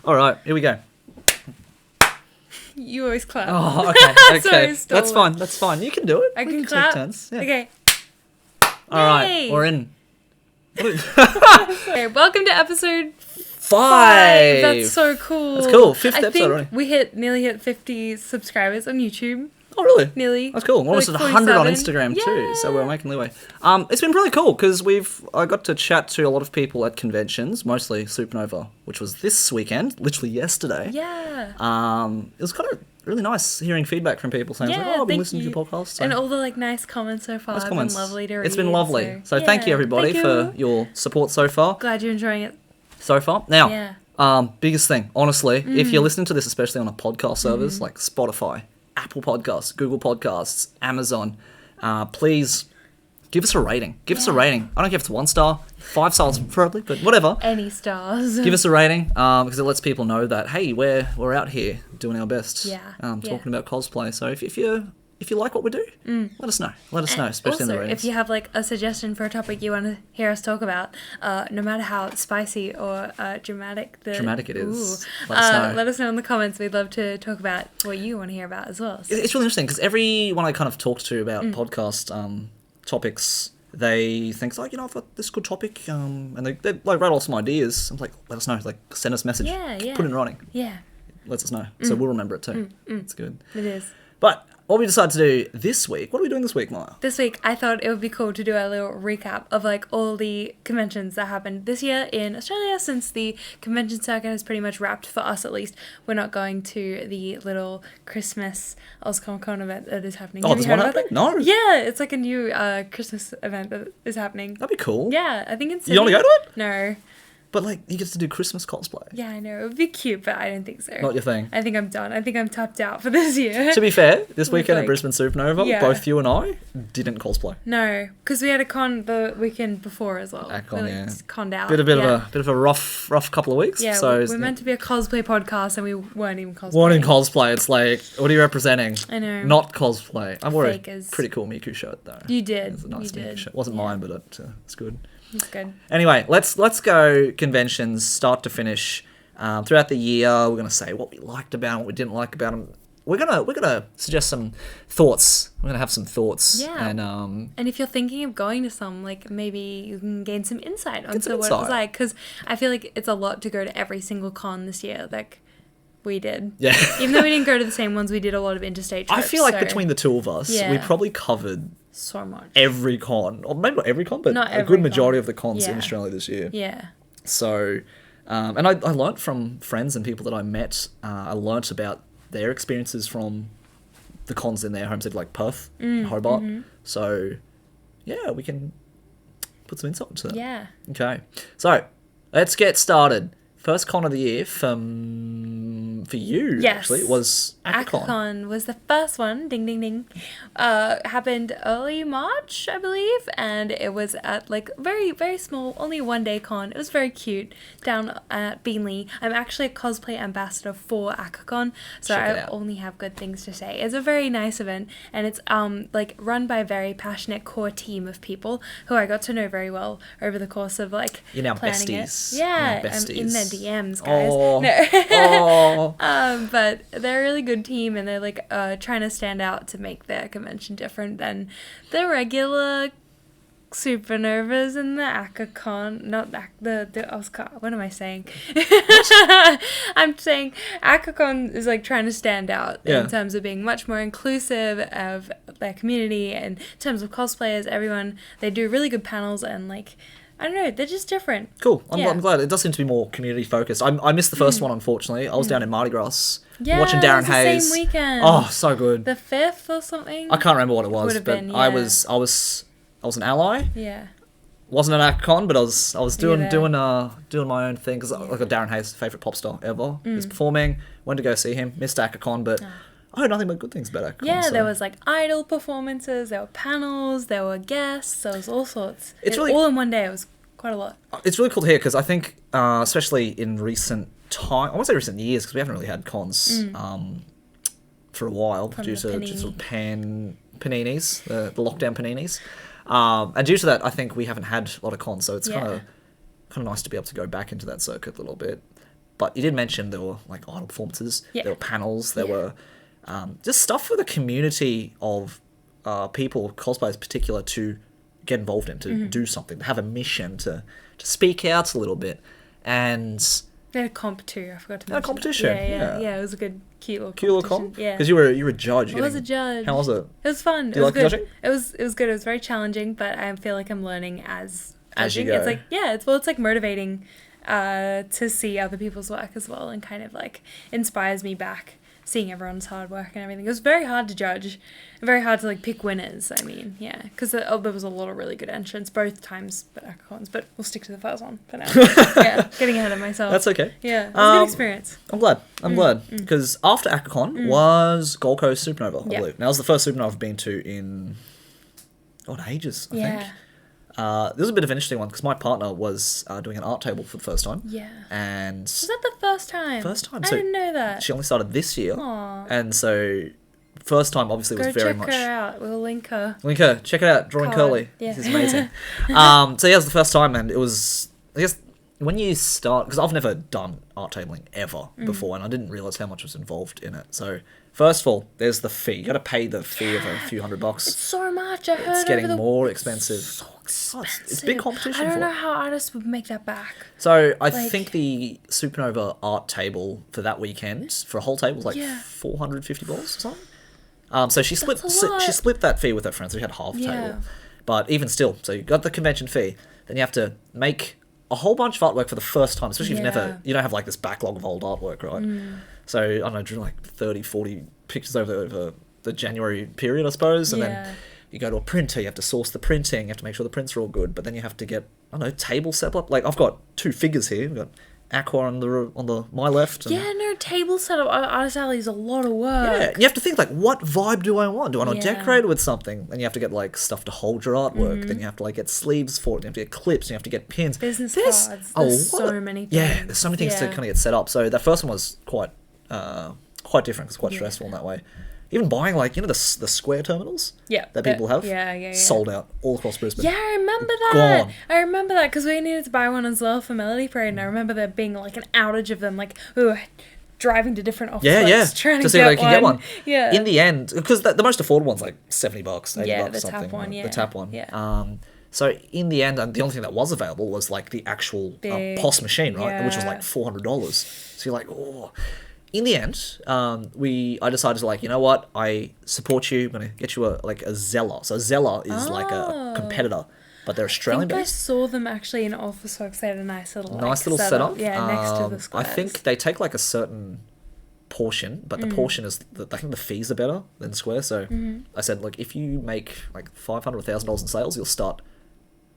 All right, here we go. You always clap. Oh, okay. Sorry, That's fine. That's fine. You can do it. I We can take clap. turns. Yeah. Okay. All right, Yay. we're in. Okay, welcome to episode 5. That's so cool. That's cool. Fifth I episode think already. we nearly hit 50 subscribers on YouTube. Oh, really? Nearly. That's cool. We're almost Like at 100 on 47. Instagram too, so we're Yeah. making leeway. It's been really cool because I got to chat to a lot of people at conventions, mostly Supanova, which was this weekend, literally yesterday. Yeah. It was kind of really nice hearing feedback from people saying, Yeah, I've been thank listening you. to your podcast. So. And all the nice comments so far Nice have comments. been lovely to read. It's been lovely. So yeah. thank you everybody Thank for your support so far. Glad you're enjoying it. Now, Yeah. biggest thing, honestly, if you're listening to this, especially on a podcast service like Spotify, Apple Podcasts, Google Podcasts, Amazon, please give us a rating. Give us a rating. I don't care if it's 1 star, 5 stars preferably, but whatever. Any stars. Give us a rating because it lets people know that, hey, we're out here doing our best. Yeah. Talking about cosplay. So if you like what we do, let us know. Let us know, especially in the Also, ratings. if you have a suggestion for a topic you want to hear us talk about, no matter how spicy or dramatic Dramatic it is. Ooh, Let us know. let us know in the comments. We'd love to talk about what you want to hear about as well. So. It's really interesting because everyone I kind of talked to about podcast topics, they think, I've got this good topic, and they write all some ideas. I'm like, let us know, send us a message. Yeah. Put it in writing. Yeah, Lets us know. So we'll remember it too. It's good. it is. But what we decided to do this week, what are we doing this week, Maya? This week, I thought it would be cool to do a little recap of all the conventions that happened this year in Australia, since the convention circuit has pretty much wrapped for us at least. We're not going to the little Christmas Comic-Con event that is happening. Oh, Have there's you heard one about happening? that? No. Yeah, it's like a new Christmas event that is happening. That'd be cool. Yeah, I think it's. You want to go to it? No. But you get to do Christmas cosplay. Yeah, I know. It would be cute, but I don't think so. Not your thing. I think I'm done. I think I'm tapped out for this year. To be fair, this weekend at like- Brisbane Supernova, Yeah. both you and I didn't cosplay. No, because we had a con the weekend before as well. Akacon, We, yeah. just conned out. Bit of a rough couple of weeks. Yeah, so we're meant to be a cosplay podcast and we weren't even cosplaying. One in cosplay, it's like, what are you representing? I know. Not cosplay. I wore Fakers. a pretty cool Miku shirt though. You did. It's a nice You Miku did. shirt. Wasn't Yeah. mine, but it's good. It's good. Anyway, let's go conventions start to finish. Throughout the year, we're gonna say what we liked about them, what we didn't like about them. We're gonna suggest some thoughts. We're gonna have some thoughts. Yeah. And if you're thinking of going to some, maybe you can gain some insight onto some what it was insight. like. Because I feel like it's a lot to go to every single con this year. We did. yeah. Even though we didn't go to the same ones, we did a lot of interstate trips. I feel like so between the two of us, Yeah. we probably covered so much. every con, or maybe not every con, but Not a every good majority con. of the cons in Yeah. Australia this year. Yeah. So, and I learnt from friends and people that I met. I learnt about their experiences from the cons in their home city, like Perth, and Hobart. So, yeah, we can put some insight into that. Yeah. Okay, so let's get started. First con of the year for you, Yes. actually, was Akacon. Akacon was the first one. Ding, ding, ding. Happened early March, I believe, and it was at very, very small, only a 1-day con. It was very cute down at Beanley. I'm actually a cosplay ambassador for Akacon, so Check it I out. only have good things to say. It's a very nice event, and it's run by a very passionate core team of people who I got to know very well over the course of You're now planning besties. it. Yeah, You're now I'm in their besties. DMs, guys. Oh. No. Oh. But they're a really good team, and they're trying to stand out to make their convention different than the regular Supernovas and the Akacon. Not the Oscar. What am I saying? I'm saying Akacon is trying to stand out Yeah. in terms of being much more inclusive of their community, and in terms of cosplayers, everyone. They do really good panels, and I don't know, they're just different. Cool. I'm Yeah. glad. It does seem to be more community focused. I missed the first one, unfortunately. I was down in Mardi Gras Yeah, watching it Darren was the Hayes. same weekend. Oh, so good. The 5th or something? I can't remember what it was, Would've but been, I yeah. was an ally. Yeah. Wasn't an Akacon, but I was doing there. doing my own thing because Darren Hayes, favorite pop star ever, was performing. Went to go see him. Missed Akacon, but I heard nothing but good things about Akacon. Yeah, so. there was idol performances, there were panels, there were guests, there was all sorts. It's really- all in one day. It was quite a lot. It's really cool to hear because I think, especially in recent time, I won't say recent years because we haven't really had cons for a while From due the to panini. sort of paninis, the lockdown paninis, and due to that, I think we haven't had a lot of cons. So it's kind of nice to be able to go back into that circuit a little bit. But you did mention there were like idol performances, Yeah. there were panels, there were just stuff for the community of people, cosplayers in particular, to get involved in, to do something, to have a mission, to speak out a little bit. And They had a comp too. I forgot to mention. a competition. Yeah. It was a good, cute little Cute little competition. comp? Yeah. Because you were a judge. I was a judge. How was it? It was fun. Do you like good. judging? It was good. It was very challenging, but I feel like I'm learning as you judging. go. It's like it's like motivating to see other people's work as well, and kind of like inspires me back, seeing everyone's hard work and everything. It was very hard to judge, and very hard to like pick winners. I mean, yeah, because there was a lot of really good entrants both times, but Akacons. But we'll stick to the first one for now. Yeah, getting ahead of myself. That's okay. Yeah, it was a good experience. I'm glad. Because after Akacon was Gold Coast Supanova, I believe. Now, it was the first Supanova I've been to in, ages, I think. This was a bit of an interesting one because my partner was doing an art table for the first time. Yeah. And Was that the first time? First time. I So didn't know that. she only started this year. Aw. And so first time obviously Go was very check much... her out. We'll link her. Link her. Check it out. Drawing Card. Curly. Yeah. This is amazing. So yeah, it was the first time, and it was, I guess, when you start... Because I've never done art tabling ever before, and I didn't realise how much was involved in it. So first of all, there's the fee. You got to pay the fee of a few $100. It's so much. I heard It's getting over the... more expensive. So Oh, expensive. it's big competition I don't for know it. how artists would make that back. So I Like- think the Supanova art table for that weekend, for a whole table, was like Yeah. $450 or something. So she split That's a lot. she split that fee with her friends. So she had half the Yeah. table. But even still, so you got the convention fee, then you have to make a whole bunch of artwork for the first time, especially if you don't have like this backlog of old artwork, right? So I don't know, drew like 30, 40 pictures over the January period, I suppose, and then you go to a printer, you have to source the printing, you have to make sure the prints are all good, but then you have to get, I don't know, table set up. Like I've got two figures here. We've got Aqua on the my left. And Yeah, no, table setup. Artist Alley is a lot of work. yeah, you have to think like, what vibe do I want? Do I want to Yeah. decorate it with something? Then you have to get like stuff to hold your artwork. Then you have to like get sleeves for it. You have to get clips. And you have to get pins. Business There's cards. a There's lot so of- many things. Yeah, there's so many things to kind of get set up. So that first one was quite different. It's quite Yeah. stressful in that way. Even buying like the square terminals Yeah. that people have. Yeah. Sold out all across Brisbane. Yeah, I remember that. Gone. I remember that because we needed to buy one as well for Melody Parade, and I remember there being like an outage of them. Like we were driving to different offices trying to see if they get can get one. Yeah. In the end, because the most affordable one's like $70, $80 Yeah, the something. tap one, The tap one. Yeah. So in the end, the only thing that was available was like the actual Big- POS machine, right? Which was yeah. like $400. So you're like, oh. In the end, I decided to like, you know what? I support you. I'm gonna get you a Zeller. So Zeller is like a competitor, but they're I Australian think I based. saw them actually in Office Works. They had a nice little Setup. Yeah, next to the I squares. think they take like a certain portion, but the portion is I think the fees are better than Square. So I said, like, if you make like $500 or $1,000 in sales, you'll start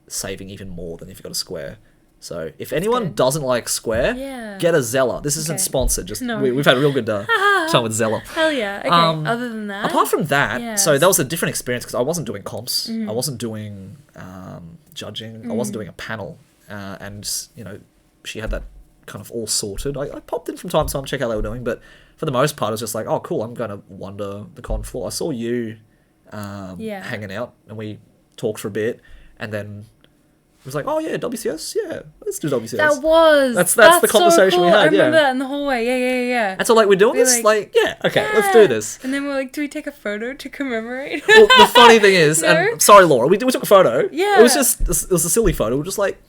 saving even more than if you got a Square. So if anyone good. doesn't like Square, Yeah. get a Zeller. This isn't Okay. sponsored. Just No. we've had a real good time with Zeller. Hell yeah. Okay. Other than that, Apart from that, Yes. so that was a different experience because I wasn't doing comps, I wasn't doing judging, I wasn't doing a panel, and she had that kind of all sorted. I popped in from time to time to check how they were doing, but for the most part, it was just like, oh, cool, I'm going to wander the con floor. I saw you hanging out, and we talked for a bit, and then it was like, oh yeah, WCS, yeah, let's do WCS. That's the conversation so we cool. had. I remember Yeah, that in the hallway. Yeah. and so like we're doing We're this, like, yeah, okay, let's do this. And then we're like, do we take a photo to commemorate? Well, the funny thing is, No? and sorry, Laura, we took a photo. Yeah. It was a silly photo. We're just like,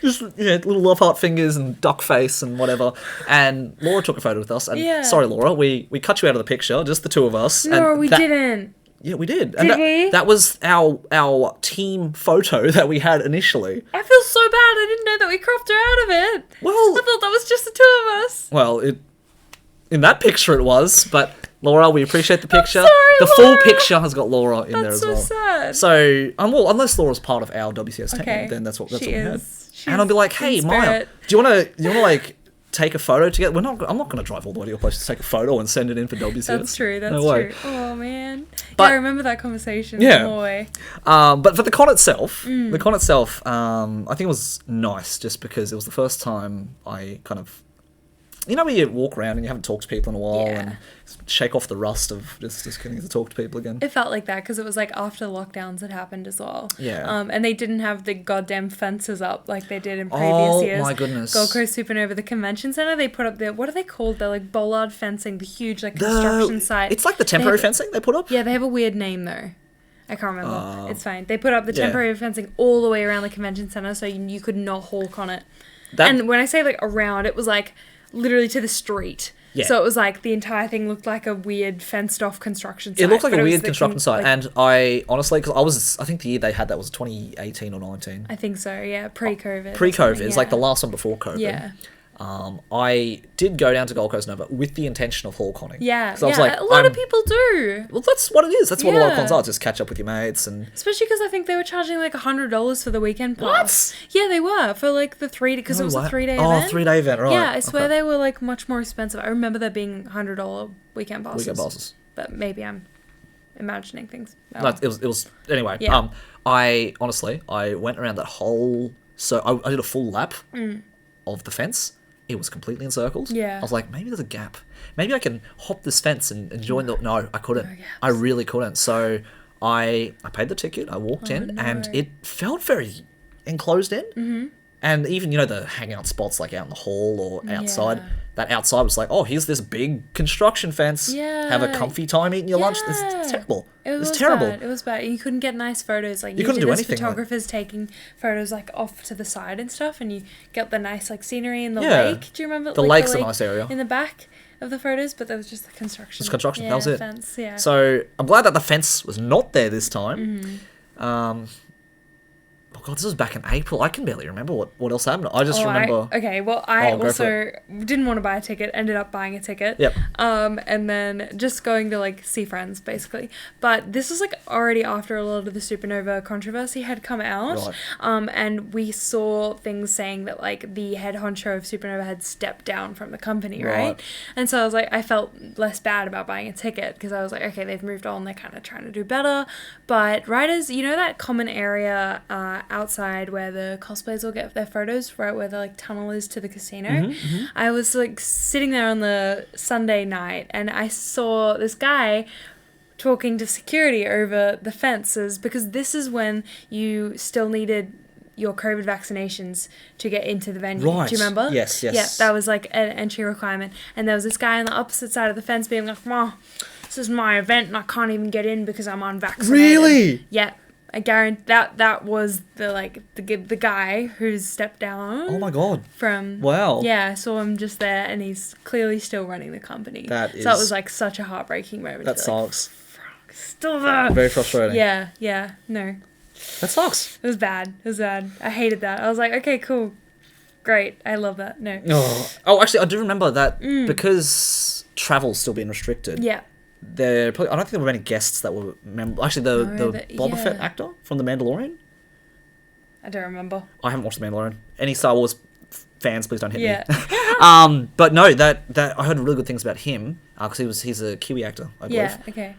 little love heart fingers and duck face and whatever. And Laura took a photo with us. And Yeah. sorry, Laura, we cut you out of the picture, just the two of us. No, and we didn't. Yeah, we did. And Did we? That was our team photo that we had initially. I feel so bad. I didn't know that we cropped her out of it. Well, I thought that was just the two of us. well, in that picture it was, but Laura, we appreciate the picture. sorry, the full Laura. picture has got Laura in there That's as so well. sad. So, unless Laura's part of our WCS team, Okay. then that's what we She had. is. She's And I'll be like, hey, in Maya, spirit. do you want to like take a photo together? I'm not going to drive all the way to your place to take a photo and send it in for WCS. That's true. That's No way. true. Oh man. But- Yeah, I remember that conversation. Yeah. Boy. But for the con itself, Mm. I think it was nice just because it was the first time I kind of you know, when you walk around and you haven't talked to people in a while Yeah. and shake off the rust of just getting to talk to people again. It felt like that because it was like after lockdowns had happened as well. Yeah. And they didn't have the goddamn fences up like they did in previous Oh, years. my goodness. Gold Coast Supernova, the convention center, they put up what are they called? They're like bollard fencing, the huge like construction site. It's like the temporary fencing they put up. Yeah, they have a weird name though. I can't remember. It's fine. They put up the temporary fencing all the way around the convention center so you could not hawk on it. And when I say like around, it was like literally to the street. Yeah. So it was like the entire thing looked like a weird fenced off construction site. It looked like a weird construction site. And I honestly, because I think the year they had that was 2018 or 19. I think so, yeah. Pre-COVID. Pre-COVID. It's like the last one before COVID. Yeah. I did go down to Gold Coast Nova with the intention of hall-conning. Yeah, I was like, a lot of people do. Well, that's what it is. That's what a lot of cons are. Just catch up with your mates and... Especially because I think they were charging like $100 for the weekend pass. What? Yeah, they were. For like the 3 because it was a 3-day event. Oh, 3-day event, right. Yeah, I swear they were like much more expensive. I remember there being $100 weekend passes. Weekend passes. But maybe I'm imagining things. Oh. No, it was... Anyway, yeah. I went around that whole... So I did a full lap of the fence. It was completely encircled. Yeah. I was like, maybe there's a gap. Maybe I can hop this fence and join the... No, I couldn't. I really couldn't. So I paid the ticket. I walked in and it felt very enclosed in. Mm-hmm. And even, you know, the hangout spots like out in the hall or outside. Yeah. That outside was like, oh, here's this big construction fence. Yeah. Have a comfy time eating your lunch. It's terrible. It was terrible. Bad. It was bad. You couldn't get nice photos. Like you couldn't do anything. Photographers taking photos like off to the side and stuff, and you get the nice like scenery in the lake. Do you remember the lake's a nice area in the back of the photos? But there was just the construction. Just construction. That was it. Fence. Yeah. So I'm glad that the fence was not there this time. Mm-hmm. Oh God, this was back in April. I can barely remember what else happened. I just remember... I also didn't want to buy a ticket, ended up buying a ticket. Yep. And then just going to, like, see friends, basically. But this was, like, already after a lot of the Supanova controversy had come out. Right. And we saw things saying that, like, the head honcho of Supanova had stepped down from the company, right? And so I was like, I felt less bad about buying a ticket because I was like, okay, they've moved on. They're kind of trying to do better. But writers, you know that common area... outside where the cosplayers will get their photos, right where the like tunnel is to the casino. Mm-hmm. I was like sitting there on the Sunday night and I saw this guy talking to security over the fences because this is when you still needed your COVID vaccinations to get into the venue. Right. Do you remember? Yes. Yeah, that was like an entry requirement. And there was this guy on the opposite side of the fence being like, "Oh, this is my event and I can't even get in because I'm unvaccinated." Really? Yeah. I guarantee that was the guy who's stepped down. Oh my God! From wow. Yeah, I saw him just there, and he's clearly still running the company. So it was like such a heartbreaking moment. That sucks. Like, still there. Very frustrating. Yeah. No. That sucks. It was bad. I hated that. I was like, okay, cool, great. I love that. No. Oh, actually, I do remember that because travel's still being restricted. Yeah. I don't think there were many guests that were actually the Boba Fett actor from The Mandalorian. I don't remember. I haven't watched The Mandalorian. Any Star Wars fans, please don't hit me. But no, that I heard really good things about him because he's a Kiwi actor, I believe. Yeah. Okay.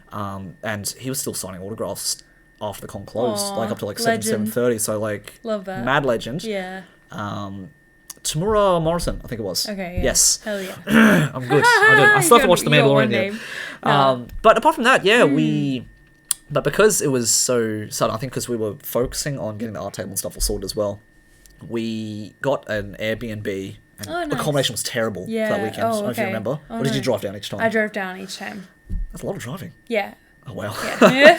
And he was still signing autographs after the con closed, like up to like 7:30. So like, love that. Mad legend. Yeah. Tamura Morrison, I think it was. Okay, yeah. Yes. Hell yeah. I'm good. I still have to watch The Mandalorian yet. But apart from that, but because it was so sudden, I think because we were focusing on getting the art table and stuff all sorted as well, we got an Airbnb and accommodation was terrible for that weekend. I don't know if you remember. Or did you drive down each time? I drove down each time. That's a lot of driving. Yeah. Oh, wow. Yeah.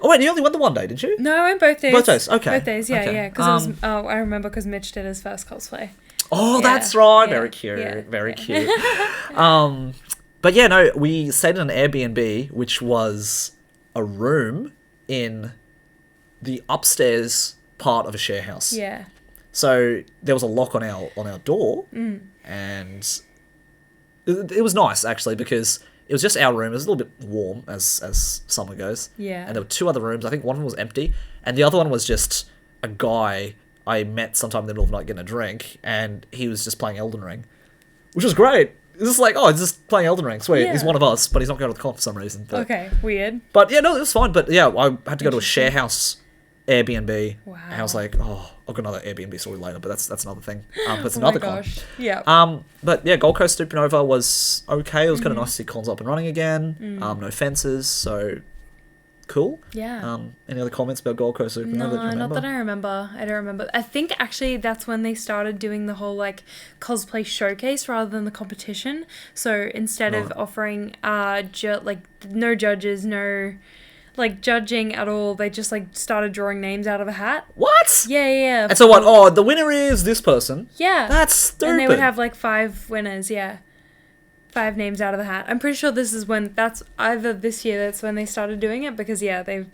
Oh, wait, you only went the one day, did you? No, I went both days. Both days, okay. Both days, yeah. Because I remember because Mitch did his first cosplay. Oh, that's right. Very cute. Very cute. But yeah, no, we stayed in an Airbnb, which was a room in the upstairs part of a share house. Yeah. So there was a lock on our door, and it was nice actually because it was just our room. It was a little bit warm as summer goes. Yeah. And there were two other rooms. I think one of them was empty, and the other one was just a guy I met sometime in the middle of the night getting a drink, and he was just playing Elden Ring, which was great. It's just like, he's just playing Elden Ring. Sweet, he's one of us, but he's not going to the con for some reason. But, okay, weird. But yeah, no, it was fine. But yeah, I had to go to a share house Airbnb. Wow. And I was like, oh, I've got another Airbnb story later, but that's another thing. That's Oh another my con. gosh. Yeah. But yeah, Gold Coast Supanova was okay. It was kind Mm-hmm. of nice to see cons up and running again. No fences, so cool. Yeah. Any other comments about Gold Coast Supanova that you No, remember? not that I remember. I don't remember. I think actually that's when they started doing the whole like cosplay showcase rather than the competition. So instead of Right. offering like no judges, no like judging at all, they just like started drawing names out of a hat. What? Yeah. And so what? Oh, the winner is this person. Yeah. That's stupid. And they would have like 5 winners, yeah. 5 names out of the hat. I'm pretty sure this is when that's either this year that's when they started doing it because they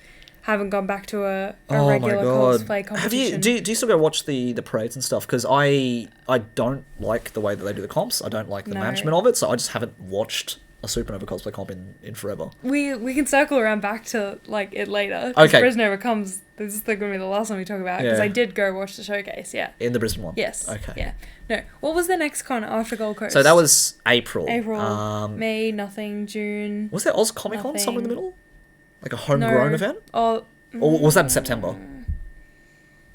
haven't gone back to a regular cosplay competition. Do you still go watch the parades and stuff? Because I don't like the way that they do the comps. I don't like the management of it, so I just haven't watched a Supanova cosplay comp in forever. We can circle around back to like it later. Okay. Brisbane comes. This is going to be the last one we talk about because Yeah. I did go watch the showcase. Yeah. In the Brisbane one? Yes. Okay. Yeah. No. What was the next con after Gold Coast? So that was April. May, nothing, June. Was there Oz Comic Con somewhere in the Nothing. middle? Like a homegrown event? Oh. Or was that in September?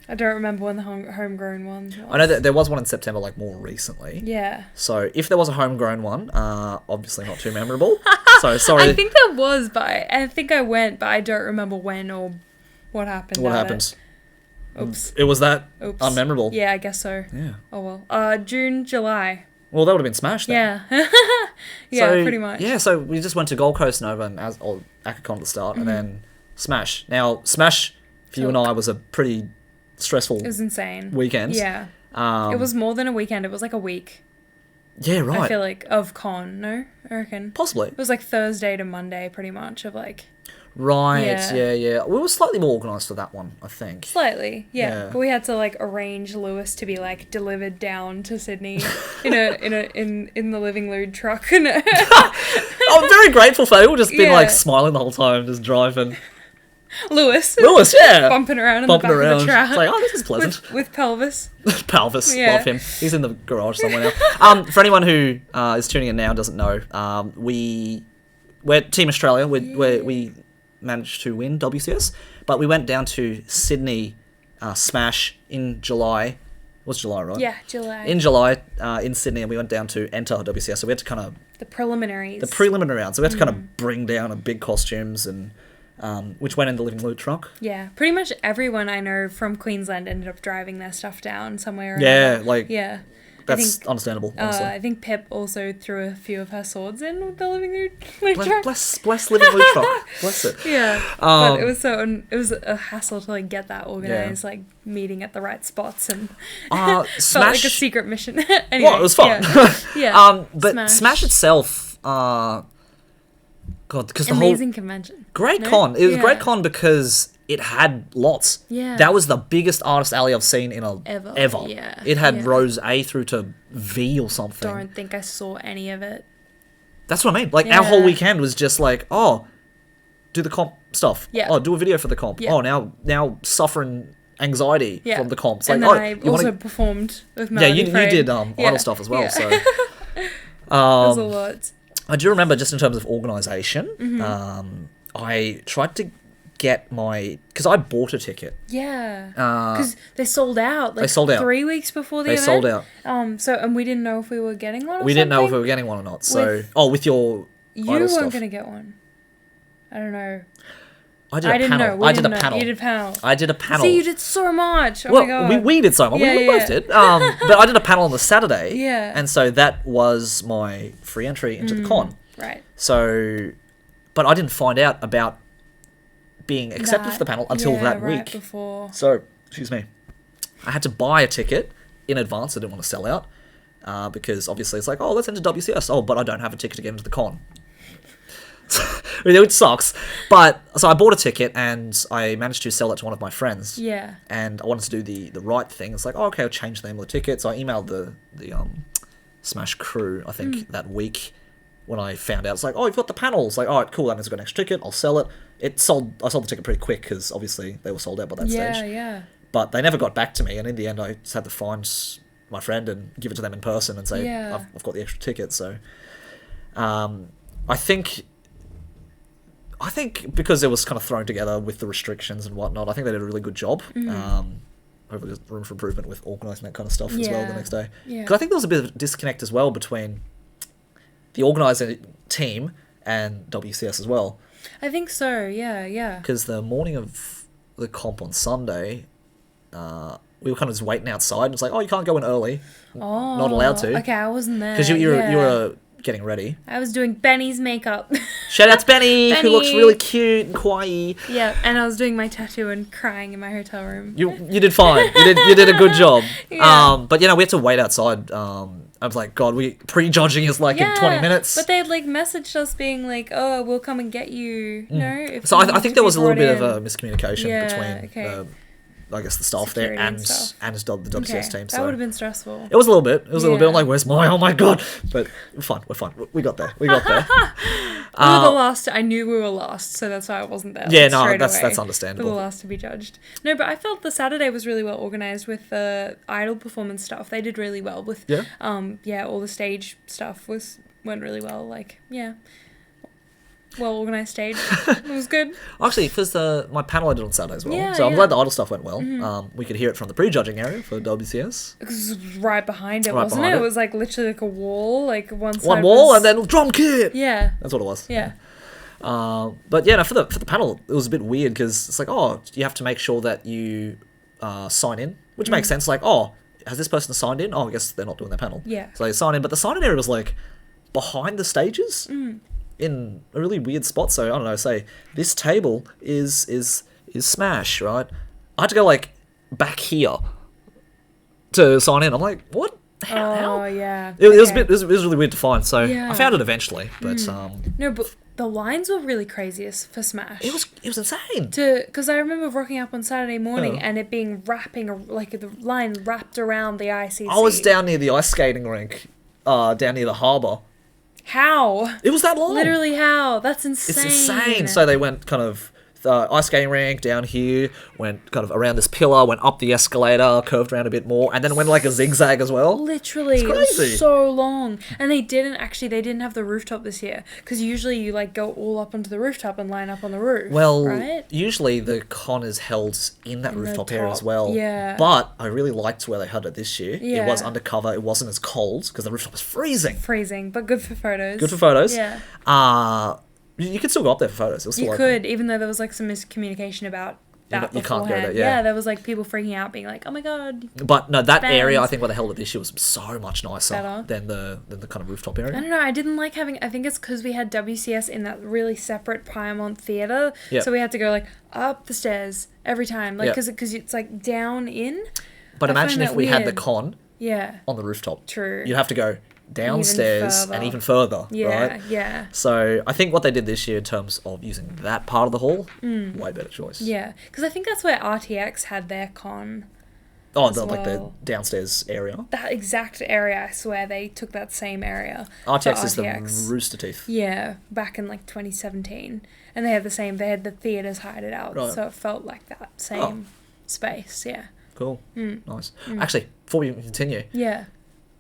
I don't remember when the homegrown one was. I know that there was one in September, like more recently. Yeah. So if there was a homegrown one, obviously not too memorable. So sorry. I think there was, but I think I went, but I don't remember when or what happened. What at happened? It. Oops. It was that Oops. unmemorable. Yeah, I guess so. Yeah. Oh well. June, July. Well, that would have been Smash then. Yeah. Yeah, So, pretty much. Yeah, so we just went to Gold Coast Nova and or Akacon at the start, and then Smash. Now, Smash, for you and I, was a pretty stressful It was insane. weekend. Yeah. It was more than a weekend. It was like a week. Yeah, right. I feel like of con. No, I reckon. Possibly. It was like Thursday to Monday, pretty much of like. Right. Yeah. Yeah. We were slightly more organised for that one, I think. Slightly, yeah. Yeah. But we had to like arrange Lewis to be like delivered down to Sydney in the Living Lude truck. I'm very grateful for it. We've just been like Yeah. smiling the whole time, just driving. Lewis, Yeah. bumping around in Bumping the back around. of the truck It's like, oh, this is pleasant. with pelvis. Pelvis, Yeah. love him. He's in the garage somewhere now. For anyone who is tuning in now and doesn't know, we're Team Australia. We managed to win WCS, but we went down to Sydney Smash in July. It was July, right? Yeah, July. In July, in Sydney, and we went down to enter WCS. So we had to kind of The preliminaries. the preliminary round. So we had to kind of bring down a big costumes and which went in the Living Loot truck. Yeah, pretty much everyone I know from Queensland ended up driving their stuff down somewhere. Or Yeah, another. like Yeah. that's understandable. Honestly. I think Pip also threw a few of her swords in with the Living Loot truck. Bless Living Loot truck. Bless it. Yeah, but it was a hassle to like get that organized, like meeting at the right spots and felt like a secret mission. Anyway, well, it was fun. Yeah. But Smash itself, God, because the whole amazing convention. great No? con. It was a Yeah. great con because it had lots. Yeah. That was the biggest artist alley I've seen in Ever. Yeah. It had Yeah. rows A through to V or something. Don't think I saw any of it. That's what I mean. Like our whole Yeah. weekend was just like, oh, do the comp stuff. Yeah. Oh, do a video for the comp. Yeah. Oh, now suffering anxiety Yeah. from the comps. And Like, then I you also wanna... performed with Yeah, Melody you Frey. did Yeah. idol stuff as well. Yeah. So It was a lot. I do remember, just in terms of organisation, Mm-hmm. I tried to get because I bought a ticket. Yeah. Because they sold out. Like, they sold out 3 weeks before the They event. sold out. And we didn't know if we were getting one. Or We didn't know if we something. were getting one or not. So With- with your You idol weren't stuff. gonna get one. I don't know. I did a I didn't panel. know. We I did didn't a know. panel. You did a panel. I did a panel. See, you did so much. Oh well, my god. we did so much. Yeah, we yeah. both did. But I did a panel on the Saturday. Yeah. And so that was my free entry into the con. Right. So, but I didn't find out about being accepted That- for the panel until yeah, that right week. before. So, excuse me. I had to buy a ticket in advance. I didn't want to sell out because obviously it's like, oh, let's enter WCS. Oh, but I don't have a ticket to get into the con. Which sucks. But so I bought a ticket and I managed to sell it to one of my friends. Yeah. And I wanted to do the right thing. It's like, oh, okay, I'll change the name of the ticket. So I emailed the Smash crew, I think, that week when I found out. It's like, oh, you've got the panel. It's like, all right, cool. That means I've got an extra ticket. I'll sell it. I sold the ticket pretty quick because obviously they were sold out by that Yeah, stage. yeah. But they never got back to me. And in the end, I just had to find my friend and give it to them in person and say, Yeah. I've got the extra ticket. So I think I think because it was kind of thrown together with the restrictions and whatnot, I think they did a really good job. Hopefully there's room for improvement with organising that kind of stuff as well the next day. Because I think there was a bit of a disconnect as well between the organising team and WCS as well. I think so, yeah. Because the morning of the comp on Sunday, we were kind of just waiting outside. And it's like, oh, you can't go in early. Oh. Not allowed to. Okay, I wasn't there. Because you were getting ready. I was doing Benny's makeup. Shout out to Benny, who looks really cute and kawaii. Yeah, and I was doing my tattoo and crying in my hotel room. You did fine. You did a good job. Yeah. But we had to wait outside. I was like, God, pre-judging is like in 20 minutes. But they had like messaged us being like, oh, we'll come and get you. No. So I think there was a little bit of a miscommunication between I guess the staff Security there and the WCS team. So that would have been stressful. It was a little bit. I'm like, where's my? Oh my God! But we're fine. We got there. We were the last. I knew we were last, so that's why I wasn't there. Yeah, no, that's understandable. We were the last to be judged. No, but I felt the Saturday was really well organised with the idol performance stuff. They did really well with. All the stage stuff went really well. Like, well organised stage. It was good. Actually, because my panel I did on Saturday as well. Yeah, so I'm glad the idol stuff went well. We could hear it from the pre-judging area for WCS. Because it was right behind it, wasn't it? It was like literally like a wall. Like one wall and then drum kit. Yeah. That's what it was. Yeah. But yeah, no, for the panel, it was a bit weird because it's like, oh, you have to make sure that you sign in, which makes sense. Like, oh, has this person signed in? Oh, I guess they're not doing their panel. Yeah. So they sign in, but the sign-in area was like behind the stages. In a really weird spot. So I don't know, say this table is Smash, right? I had to go like back here to sign in. I'm like, what? How? Yeah. It was really weird to find. So I found it eventually, but no, but the lines were really craziest for Smash. It was insane. Because I remember rocking up on Saturday morning and it being like the line wrapped around the ICC. I was down near the ice skating rink, down near the harbour. How? It was that long. Literally how? That's insane. It's insane. So they went kind of the ice skating rink down here, went kind of around this pillar, went up the escalator, curved around a bit more, and then went like a zigzag as well. Literally. It was so long. And they didn't have the rooftop this year. Because usually you like go all up onto the rooftop and line up on the roof. Well, right? Usually the con is held in that rooftop area as well. Yeah. But I really liked where they had it this year. Yeah. It was undercover. It wasn't as cold because the rooftop was freezing. But good for photos. Yeah. You could still go up there for photos. You could, even though there was like some miscommunication about that you can't go there, yeah. There was like people freaking out, being like, "Oh my God!" But no, that area I think where they held it this year was so much nicer than the kind of rooftop area. I don't know. I didn't like having. I think it's because we had WCS in that really separate Paramount Theatre, so we had to go like up the stairs every time, like because it's like down in. But imagine if we had the con, on the rooftop. True. You'd have to go downstairs and even further, right? Yeah. So I think what they did this year in terms of using that part of the hall, way better choice. Yeah, because I think that's where RTX had their con. Oh, like the downstairs area? That exact area, I swear, they took that same area. RTX is the Rooster Teeth. Yeah, back in like 2017. And they had the theatres hide it out, so it felt like that same space, Cool. Nice. Actually, before we continue. Yeah.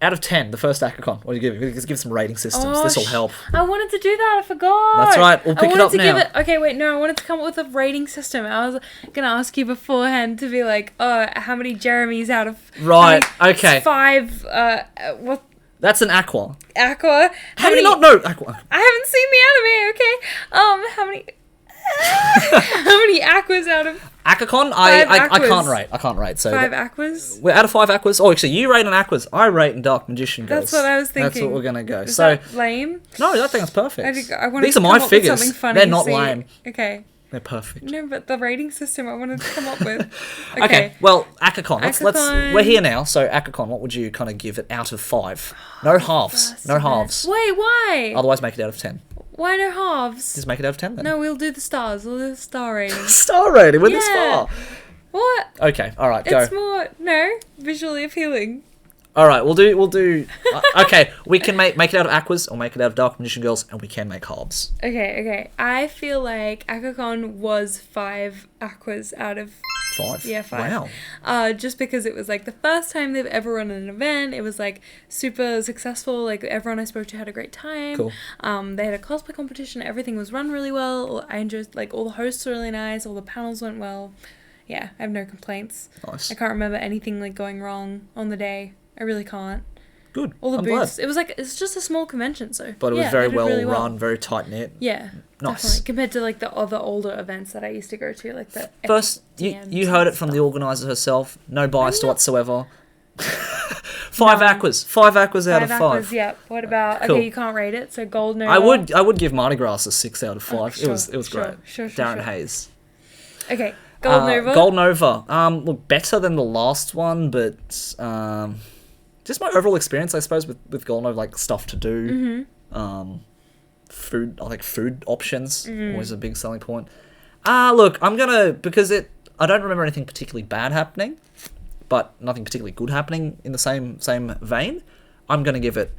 Out of 10, the first Akacon, what do you give it? Let's give some rating systems. This will help. I wanted to do that. I forgot. That's right. We'll pick it up now. Okay, wait. No, I wanted to come up with a rating system. I was going to ask you beforehand to be like, how many Jeremys out of... Right. Okay. 5... what? That's an Aqua. Aqua? How do you not know Aqua? I haven't seen the anime, okay? How many... how many Aquas out of... Akacon, I can't rate. So 5 Aquas? We're out of 5 Aquas. Oh, actually, you rate in Aquas. I rate in Dark Magician Girls. That's what I was thinking. That's what we're gonna go. Is that lame? No, I think that's perfect. These are my figures. They're not lame. Okay. They're perfect. No, but the rating system I wanted to come up with. Okay. Well, Akacon. Let's. We're here now. So Akacon, what would you kind of give it out of 5? No halves. No halves. Wait, why? Otherwise, make it out of 10. Why no halves? Just make it out of 10 then. No, we'll do the stars. We'll do the star rating. Star rating? We're this far. What? Okay, alright, go. It's more, visually appealing. Alright, we'll do, okay, we can make it out of Aquas, or make it out of Dark Magician Girls, and we can make halves. Okay. I feel like Akacon was 5 Aquas out of 5? Yeah, 5. Wow. Just because it was like the first time they've ever run an event. It was like super successful. Like everyone I spoke to had a great time. Cool. They had a cosplay competition. Everything was run really well. I enjoyed, like, all the hosts were really nice. All the panels went well. Yeah, I have no complaints. Nice. I can't remember anything like going wrong on the day. I really can't. Good. All the I'm booths. glad. It was like, it's just a small convention, so. But it was yeah, very they did well really run, very tight knit. Yeah. Nice. Definitely. Compared to like the other older events that I used to go to, like the First, FDMs you heard it and from the stuff. organizer herself. No bias not- whatsoever. 5 None. aquas. 5 aquas out of 5. Aquas, yeah. What about, Cool. okay, you can't rate it, so Gold Nova. I would give Mardi Gras a 6 out of 5. Oh, It was sure, great. sure, Darren sure. Hayes. Okay, Gold Nova. Gold Nova. Look, better than the last one, but just my overall experience, I suppose, with Gold Nova, like stuff to do. Food, I like food options, always a big selling point. Look, I'm gonna, because I don't remember anything particularly bad happening, but nothing particularly good happening in the same vein. I'm gonna give it,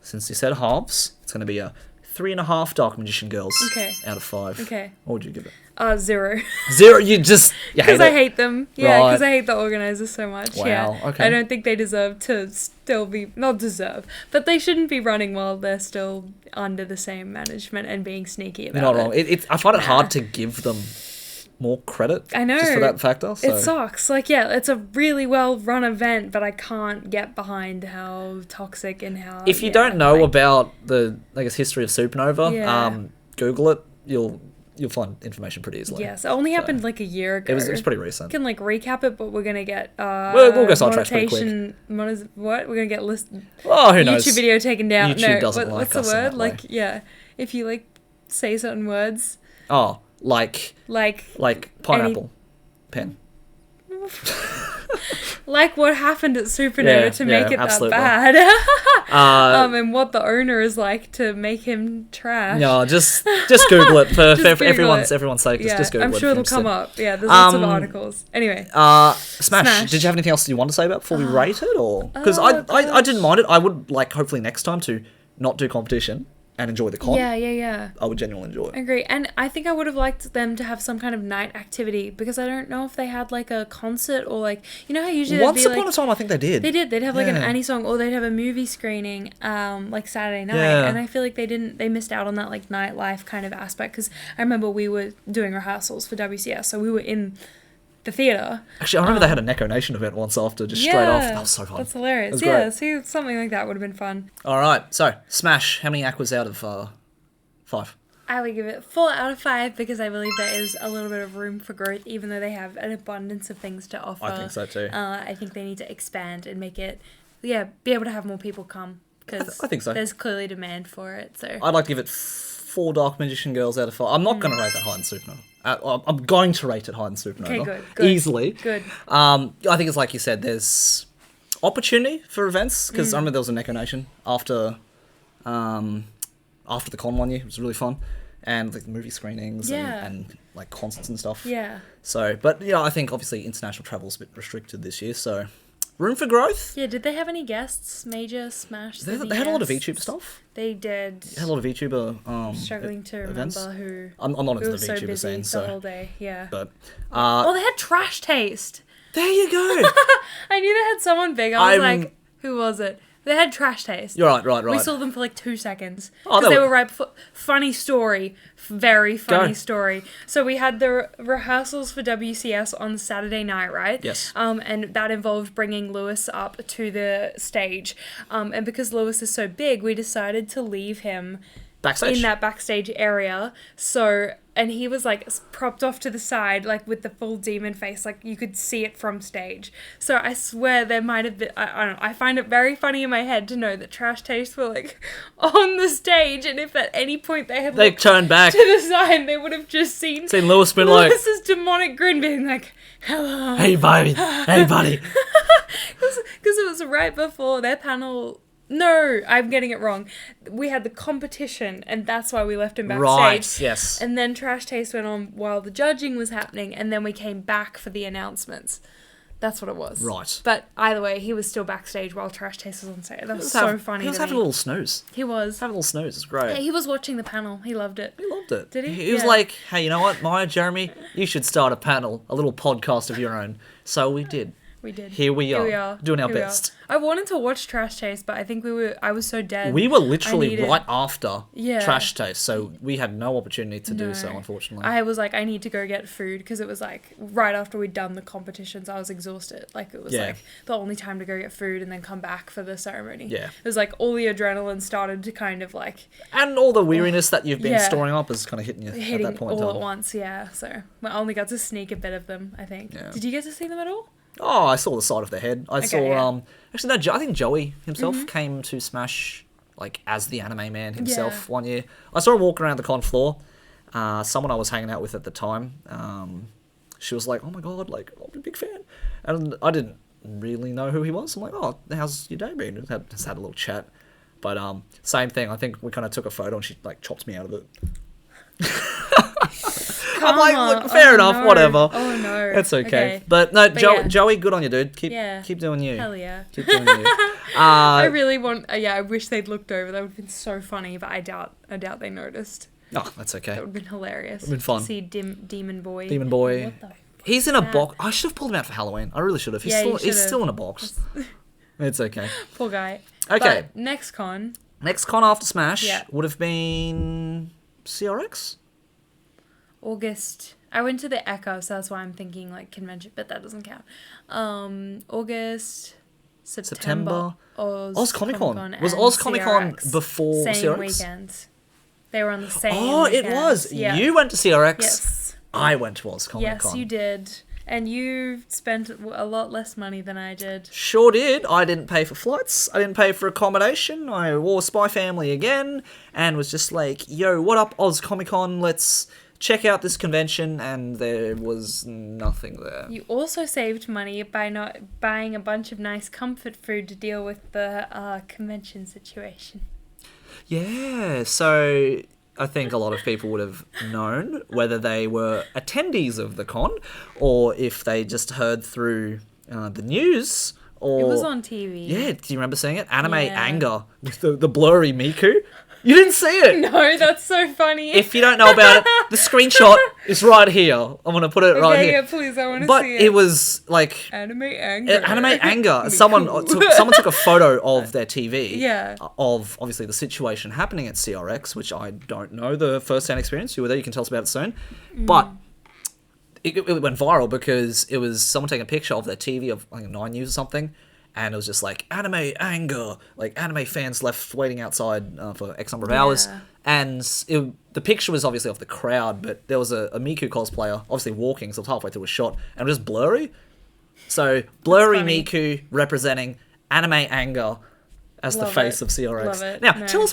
since you said halves, it's gonna be a 3.5 Dark Magician Girls out of 5. Okay. What would you give it? 0. 0. You hate Because it? I hate them. Yeah, because Right. I hate the organizers so much. Wow, Yeah. okay. I don't think they deserve to still be, not deserve, but they shouldn't be running while they're still under the same management and being sneaky about You're not wrong. it. I find it hard to give them more credit. I know. Just for that factor. So. It sucks. Like, yeah, it's a really well run event, but I can't get behind how toxic and how. If you yeah, don't know like, about the, I guess, history of Supanova, Yeah. Google it. You'll find information pretty easily. Yes, it only happened like a year ago. It was pretty recent. We can like recap it, but we're gonna get We'll go sidetracked pretty quick. What we're gonna get Oh, who knows? YouTube video taken down. YouTube No, doesn't like what's us the in word? that way. Like, yeah, if you like say certain words, Oh, like pineapple, pen. like what happened at Supanova Yeah, to make it absolutely. that bad. And what the owner is like to make him trash. No, just Google it for Google everyone's it. sake. Yeah, Just Google I'm it. sure if it'll you're come interested. up. Yeah, there's lots of Um, articles. Anyway. Smash. Did you have anything else you want to say about before we rate it, or because I didn't mind it. I would like hopefully next time to not do competition and enjoy the con. Yeah. I would genuinely enjoy I it. agree. And I think I would have liked them to have some kind of night activity because I don't know if they had like a concert or like, you know how usually Once they'd be upon like, a time, I think they did. they did. They'd have like an Yeah. Annie song or they'd have a movie screening like Saturday night. Yeah. And I feel like they missed out on that like nightlife kind of aspect because I remember we were doing rehearsals for WCS. So we were in the theatre. Actually, I remember they had a Neko Nation event once after, just straight off. That was so fun. That's hilarious. was Yeah, great. see, something like that would have been fun. All right, so Smash. How many aquas out of 5? I would give it 4 out of 5 because I believe there is a little bit of room for growth, even though they have an abundance of things to offer. I think so too. I think they need to expand and make it, be able to have more people come because I think so. there's clearly demand for it. So I'd like to give it 4 Dark Magician Girls out of 5. I'm not going to rate that high in Supernova. I'm going to rate it high in Supernova. Okay, good. Easily. Good. I think it's like you said, there's opportunity for events, because I remember there was a Neko Nation after the con one year. It was really fun. And like movie screenings and like concerts and stuff. Yeah. So, but I think obviously international travel's a bit restricted this year, so room for growth. Yeah, did they have any guests? Major Smash? They had a lot of VTuber stuff. They did. They had a lot of VTuber Struggling to events. remember who. I'm not We into were the so VTuber busy scene, the so. whole day. Yeah. But Oh, they had Trash Taste. there you go. I knew they had someone big. I was I'm- like, who was it? They had Trash Taste. You're right. We saw them for like 2 seconds. Oh, Because they they were- were right before. Funny story. Very funny Go. story. So we had the rehearsals for WCS on Saturday night, right? Yes. And that involved bringing Lewis up to the stage. And because Lewis is so big, we decided to leave him Backstage. in that backstage area. So, and he was like propped off to the side, like with the full demon face, like you could see it from stage. So I swear there might have been, I don't know, I find it very funny in my head to know that Trash Taste were like on the stage, and if at any point they had They looked turned back. to the side, they would have just seen Lewis been like, Lewis's demonic grin being like, hello. hey, baby. Hey, buddy. Because it was right before their panel. No, I'm getting it wrong. We had the competition, and that's why we left him backstage. Right, yes. And then Trash Taste went on while the judging was happening, and then we came back for the announcements. That's what it was. Right. But either way, he was still backstage while Trash Taste was on stage. That was so funny. He was to having me. a little snooze. He was. Having a little snooze. It's great. Yeah, he was watching the panel. He loved it. He loved it. Did he? He was Yeah. like, hey, you know what, Maya, Jeremy, you should start a panel, a little podcast of your own. So we did. We did. Here we are. Doing our Here we best. are. I wanted to watch Trash Taste, but I think I was so dead. We were literally needed- right after Yeah. Trash Taste, so we had no opportunity to do No. so, unfortunately. I was like, I need to go get food because it was like right after we'd done the competitions, I was exhausted. Like it was Yeah. like the only time to go get food and then come back for the ceremony. Yeah. It was like all the adrenaline started to kind of like And all the weariness that you've been Yeah. storing up is kind of hitting you hitting at that point in all time. at once. Yeah. So I only got to sneak a bit of them, I think. Yeah. Did you get to see them at all? Oh, I saw the side of their head. I saw, yeah. actually, no, I think Joey himself came to Smash, like, as the anime man himself Yeah. one year. I saw him walk around the con floor. Someone I was hanging out with at the time, she was like, oh my god, like, I'm a big fan. And I didn't really know who he was. I'm like, oh, how's your day been? Just had a little chat. But same thing, I think we kind of took a photo and she, like, chopped me out of it. I'm like, look, fair enough, no. whatever. Oh no. It's okay. But no, yeah. Joey, good on you, dude. Keep doing you. Hell yeah. Keep doing you. I really want. I wish they'd looked over. That would have been so funny, but I doubt they noticed. Oh, that's okay. That would have been hilarious. It would have been fun. To see Demon Boy. Demon Boy. What the He's in a that? box. I should have pulled him out for Halloween. I really should have. Yeah, you He's should've. still in a box. It's okay. Poor guy. Okay. But next con. Next con after Smash Yeah. would have been CRX. August. I went to the Echo, so that's why I'm thinking like convention, but that doesn't count. August, September. Oz Comic Con. and Was Oz Comic Con CRX. before Same CRX? weekend. They were on the same Oh, it weekend. was. Yeah. You went to CRX. Yes. I went to Oz Comic Con. Yes, you did. And you spent a lot less money than I did. Sure did. I didn't pay for flights. I didn't pay for accommodation. I wore Spy Family again and was just like, yo, what up, Oz Comic Con? Let's check out this convention. And there was nothing there. You also saved money by not buying a bunch of nice comfort food to deal with the convention situation. Yeah, so I think a lot of people would have known whether they were attendees of the con or if they just heard through the news. Or, It was on TV. Yeah, do you remember seeing it? Anime Yeah. Anger with the blurry Miku. You didn't see it. No, that's so funny. If you don't know about it, the screenshot is right here. I'm going to put it right Okay, here. yeah, please, I want to But see it. it was like Anime Anger. Anime Anger. Me Someone cool. took a photo of their TV. Yeah. Of obviously the situation happening at CRX, which I don't know the first-hand experience. You were there. You can tell us about it soon. But it went viral because it was someone taking a picture of their TV of like 9 News or something, and it was just like Anime Anger, like anime fans left waiting outside for X number of hours. Yeah. And the picture was obviously of the crowd, but there was a Miku cosplayer obviously walking, so it was halfway through a shot, and it was just blurry. So blurry funny. Miku representing Anime Anger as the Love face it. of CRX. Love it. Now, No. tell us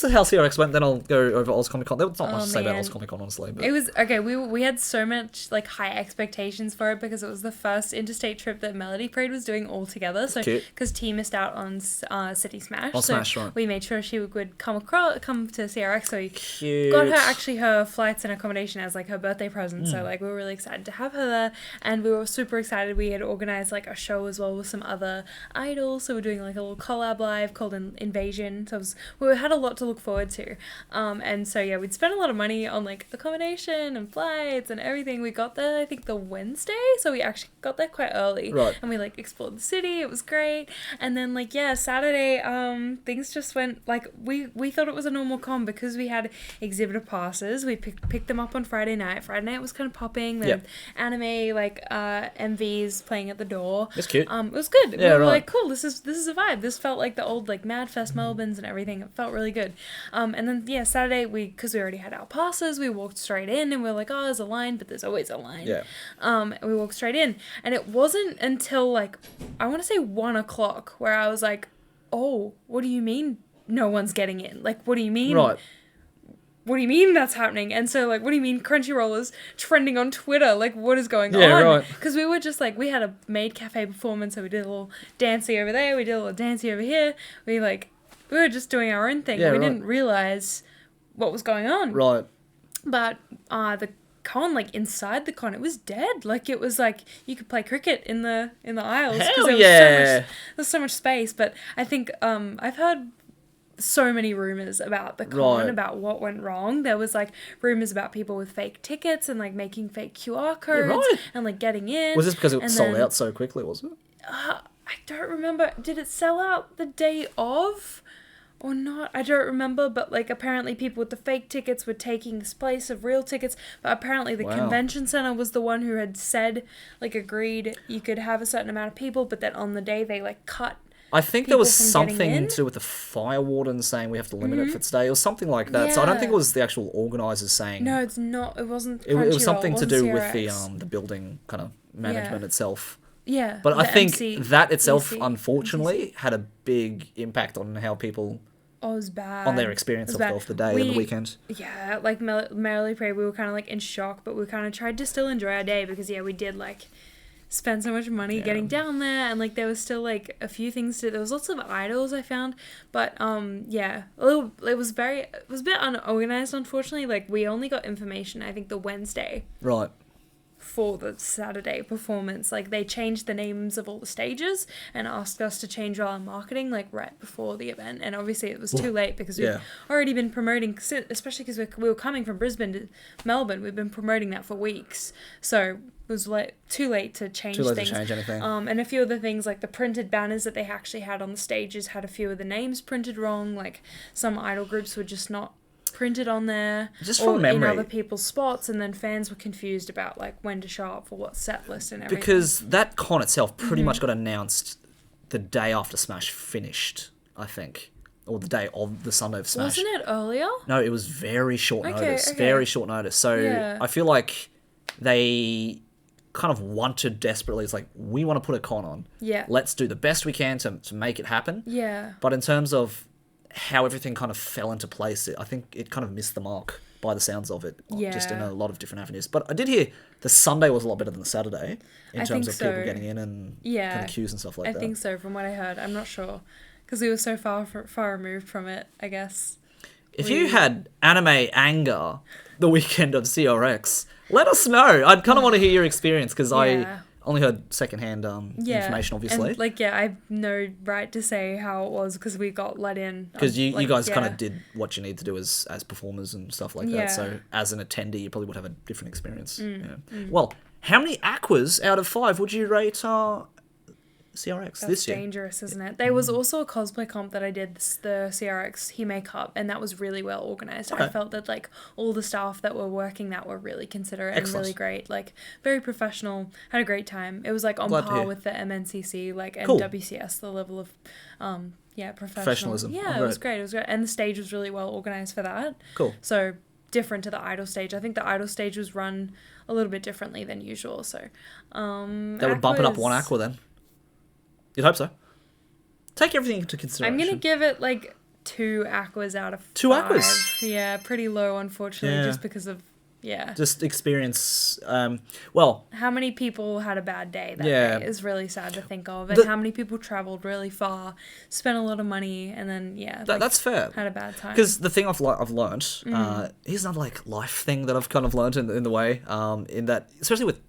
how CRX went, then I'll go over Oz Comic Con. There was not much to say about man. Oz Comic Con, honestly. But It was okay. We had so much like high expectations for it because it was the first interstate trip that Melody Parade was doing all together. So Cute. because T missed out on City Smash, On so Smash, right. we made sure she would come to CRX. So we cute. got her flights and accommodation as like her birthday present. Hmm. So like we were really excited to have her there, and we were super excited. We had organized like a show as well with some other idols. So we're doing like a little collab live called Invasion. So we had a lot to look forward to. And so yeah, we'd spent a lot of money on like accommodation and flights and everything. We got there I think the Wednesday, so we actually got there quite early. Right. And we like explored the city. It was great. And then like yeah, Saturday things just went like we thought it was a normal con because we had exhibitor passes. We picked them up on Friday night. Friday night was kind of popping. Then Yep. anime like MVs playing at the door. It's cute. It was good. Yeah, we were right. like, cool, this is a vibe. This felt like the old like Mad Fest Melbournes and everything. It felt really good. And then yeah, Saturday because we already had our passes, we walked straight in and we were like, oh, there's a line, but there's always a line. Yeah. And we walked straight in, and it wasn't until like I want to say 1:00 where I was like, oh, what do you mean no one's getting in? Like, what do you mean? Right. What do you mean that's happening? And so, like, what do you mean Crunchyroll is trending on Twitter? Like, what is going Yeah, on? right. Because we were just, like, we had a maid cafe performance, so we did a little dancey over there, we did a little dancey over here. We were just doing our own thing. Yeah, We right. didn't realize what was going on. Right. But the con, like inside the con, it was dead. Like it was like you could play cricket in the aisles Hell there yeah. was so much space. But I think I've heard so many rumors about the con, Right. about what went wrong. There was like rumors about people with fake tickets and like making fake QR codes right. and like getting in. Was this because it And sold then- out so quickly, was it? I don't remember. Did it sell out the day of or not? I don't remember, but like apparently people with the fake tickets were taking this place of real tickets, but apparently the Wow. convention center was the one who had said, like agreed you could have a certain amount of people, but then on the day they like cut. I think there was people from getting something in? to do with the fire warden saying we have to limit it for today or something like that. So I don't Yeah. think it was the actual organisers saying... No, it's not. It wasn't. It was Crunchyroll, something it to wasn't do with CRX. the building kind of management Yeah. itself. Yeah. But I the think MC that itself, EC. unfortunately, had a big impact on how people... Oh, it was bad. on their experience It was of, bad. of the day and the weekend. Yeah, like Merrily Pray, we were kind of like in shock, but we kind of tried to still enjoy our day because, yeah, we did like spend so much money getting down there, and like there was still like a few things to... There was lots of idols I found, but yeah, it was a bit unorganized, unfortunately. Like we only got information, I think, the Wednesday Right. for the Saturday performance. Like they changed the names of all the stages and asked us to change all our marketing like right before the event, and obviously it was too late because we've already been promoting, especially because we were coming from Brisbane to Melbourne. We've been promoting that for weeks, so it was too late to change Too late things. to change anything. And a few of the things, like the printed banners that they actually had on the stages, had a few of the names printed wrong. Like some idol groups were just not printed on there, Just or from memory. in other people's spots, and then fans were confused about like when to show up for what set list and everything. Because that con itself pretty Mm-hmm. much got announced the day after Smash finished, I think. Or the day of the Sunday of Smash. Wasn't it earlier? No, it was very short notice. okay. Very short notice. So Yeah. I feel like they kind of wanted desperately, it's like, we want to put a con on. Yeah. Let's do the best we can to make it happen. Yeah. But in terms of how everything kind of fell into place, I think it kind of missed the mark by the sounds of it, just in Yeah. a lot of different avenues. But I did hear the Sunday was a lot better than the Saturday in I terms think of people so. getting in and Yeah. kind of queues and stuff like I that. think so, from what I heard. I'm not sure. Because we were so far removed from it, I guess. If you had anime anger the weekend of CRX, let us know. I'd kind of want to hear your experience because Yeah. I only heard secondhand information, obviously. And, like, yeah, I have no right to say how it was because we got let in. Because you like, guys kind yeah. of did what you need to do as performers and stuff like Yeah. that. So as an attendee, you probably would have a different experience. Mm, Yeah. Well, how many aquas out of 5 would you rate CRX That's this year? dangerous, isn't it? There was also a cosplay comp that I did, the CRX Hime Cup, and that was really well organized. I Okay. felt that like all the staff that were working that were really considerate Excellent. and really great, like very professional. Had a great time. It was like on Glad to par hear. with the MNCC, like and Cool. WCS, the level of professional. Professionalism. Yeah, Oh, it was great. great. It was great, and the stage was really well organized for that. Cool. So different to the idol stage. I think the idol stage was run a little bit differently than usual. So That would bump it up one Aquas- aqua then. You'd hope so. Take everything into consideration. I'm gonna give it like 2 aquas out of 5. 2 aquas? Yeah, pretty low, unfortunately, Yeah. just because of Just experience. Well, how many people had a bad day that Yeah. day is really sad to think of, and The- how many people traveled really far, spent a lot of money, and then that's fair. had a bad time. Because the thing I've learned, Mm. here's another like life thing that I've kind of learned in the way, in that, especially with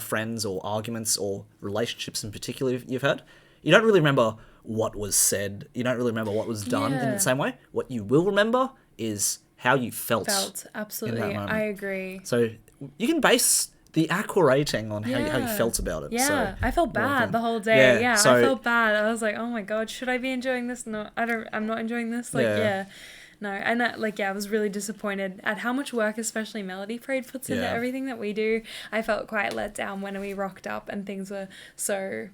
friends or arguments or relationships in particular you've had, you don't really remember what was said. You don't really remember what was done in Yeah. the same way. What you will remember is how you felt. Absolutely, moment. I agree. So you can base the aqua rating on how you Yeah. felt about it. Yeah, So, I felt well, bad the whole day. Yeah, Yeah, so- I felt bad. I was like, oh my god, should I be enjoying this? No, I'm not enjoying this. Like, Yeah. yeah. No, and I was really disappointed at how much work, especially Melody Parade, puts into Yeah. everything that we do. I felt quite let down when we rocked up and things were so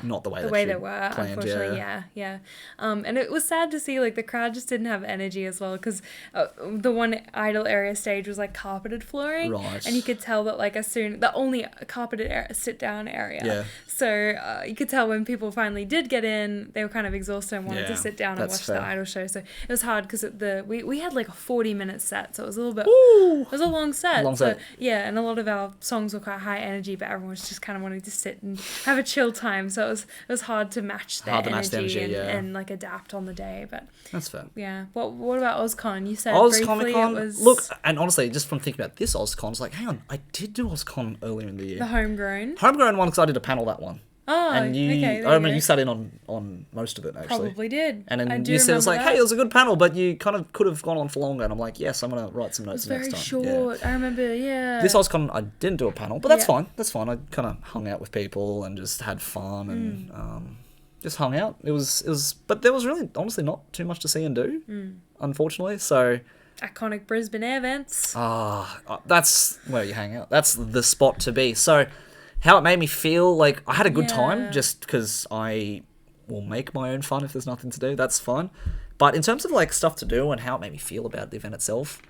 not the way they you'd were, planned, unfortunately. Yeah. And it was sad to see, like, the crowd just didn't have energy as well, because the one idol area stage was like carpeted flooring, Right. and you could tell that like the only carpeted sit down area. Yeah. So you could tell when people finally did get in, they were kind of exhausted and wanted Yeah, to sit down and that's watch fair. the idol show. So it was hard because we had like a 40-minute set, so it was a little bit. Ooh. It was a long set. Long so set. yeah, and a lot of our songs were quite high energy, but everyone was just kind of wanting to sit and have a chill time. time, so it was hard to match their energy, and like adapt on the day. But that's fair. Yeah. What about OzCon? You said briefly it was... Look, and honestly, just from thinking about this OzCon, it's like, hang on, I did do OzCon earlier in the year. The homegrown one, because I did a panel that one. Oh, and I remember you sat in on most of it, actually. Probably did. And then you said, it's like, hey, it was a good panel, but you kind of could have gone on for longer. And I'm like, yes, I'm going to write some notes next time. Very short. Yeah. I remember, yeah. This OzCon, I didn't do a panel, but that's fine. That's fine. I kind of hung out with people and just had fun and just hung out. It was, but there was really, honestly, not too much to see and do, unfortunately. So... Iconic Brisbane air vents. That's where you hang out. That's the spot to be. So... How it made me feel, like, I had a good time, just because I will make my own fun if there's nothing to do, that's fine. But in terms of, like, stuff to do and how it made me feel about the event itself,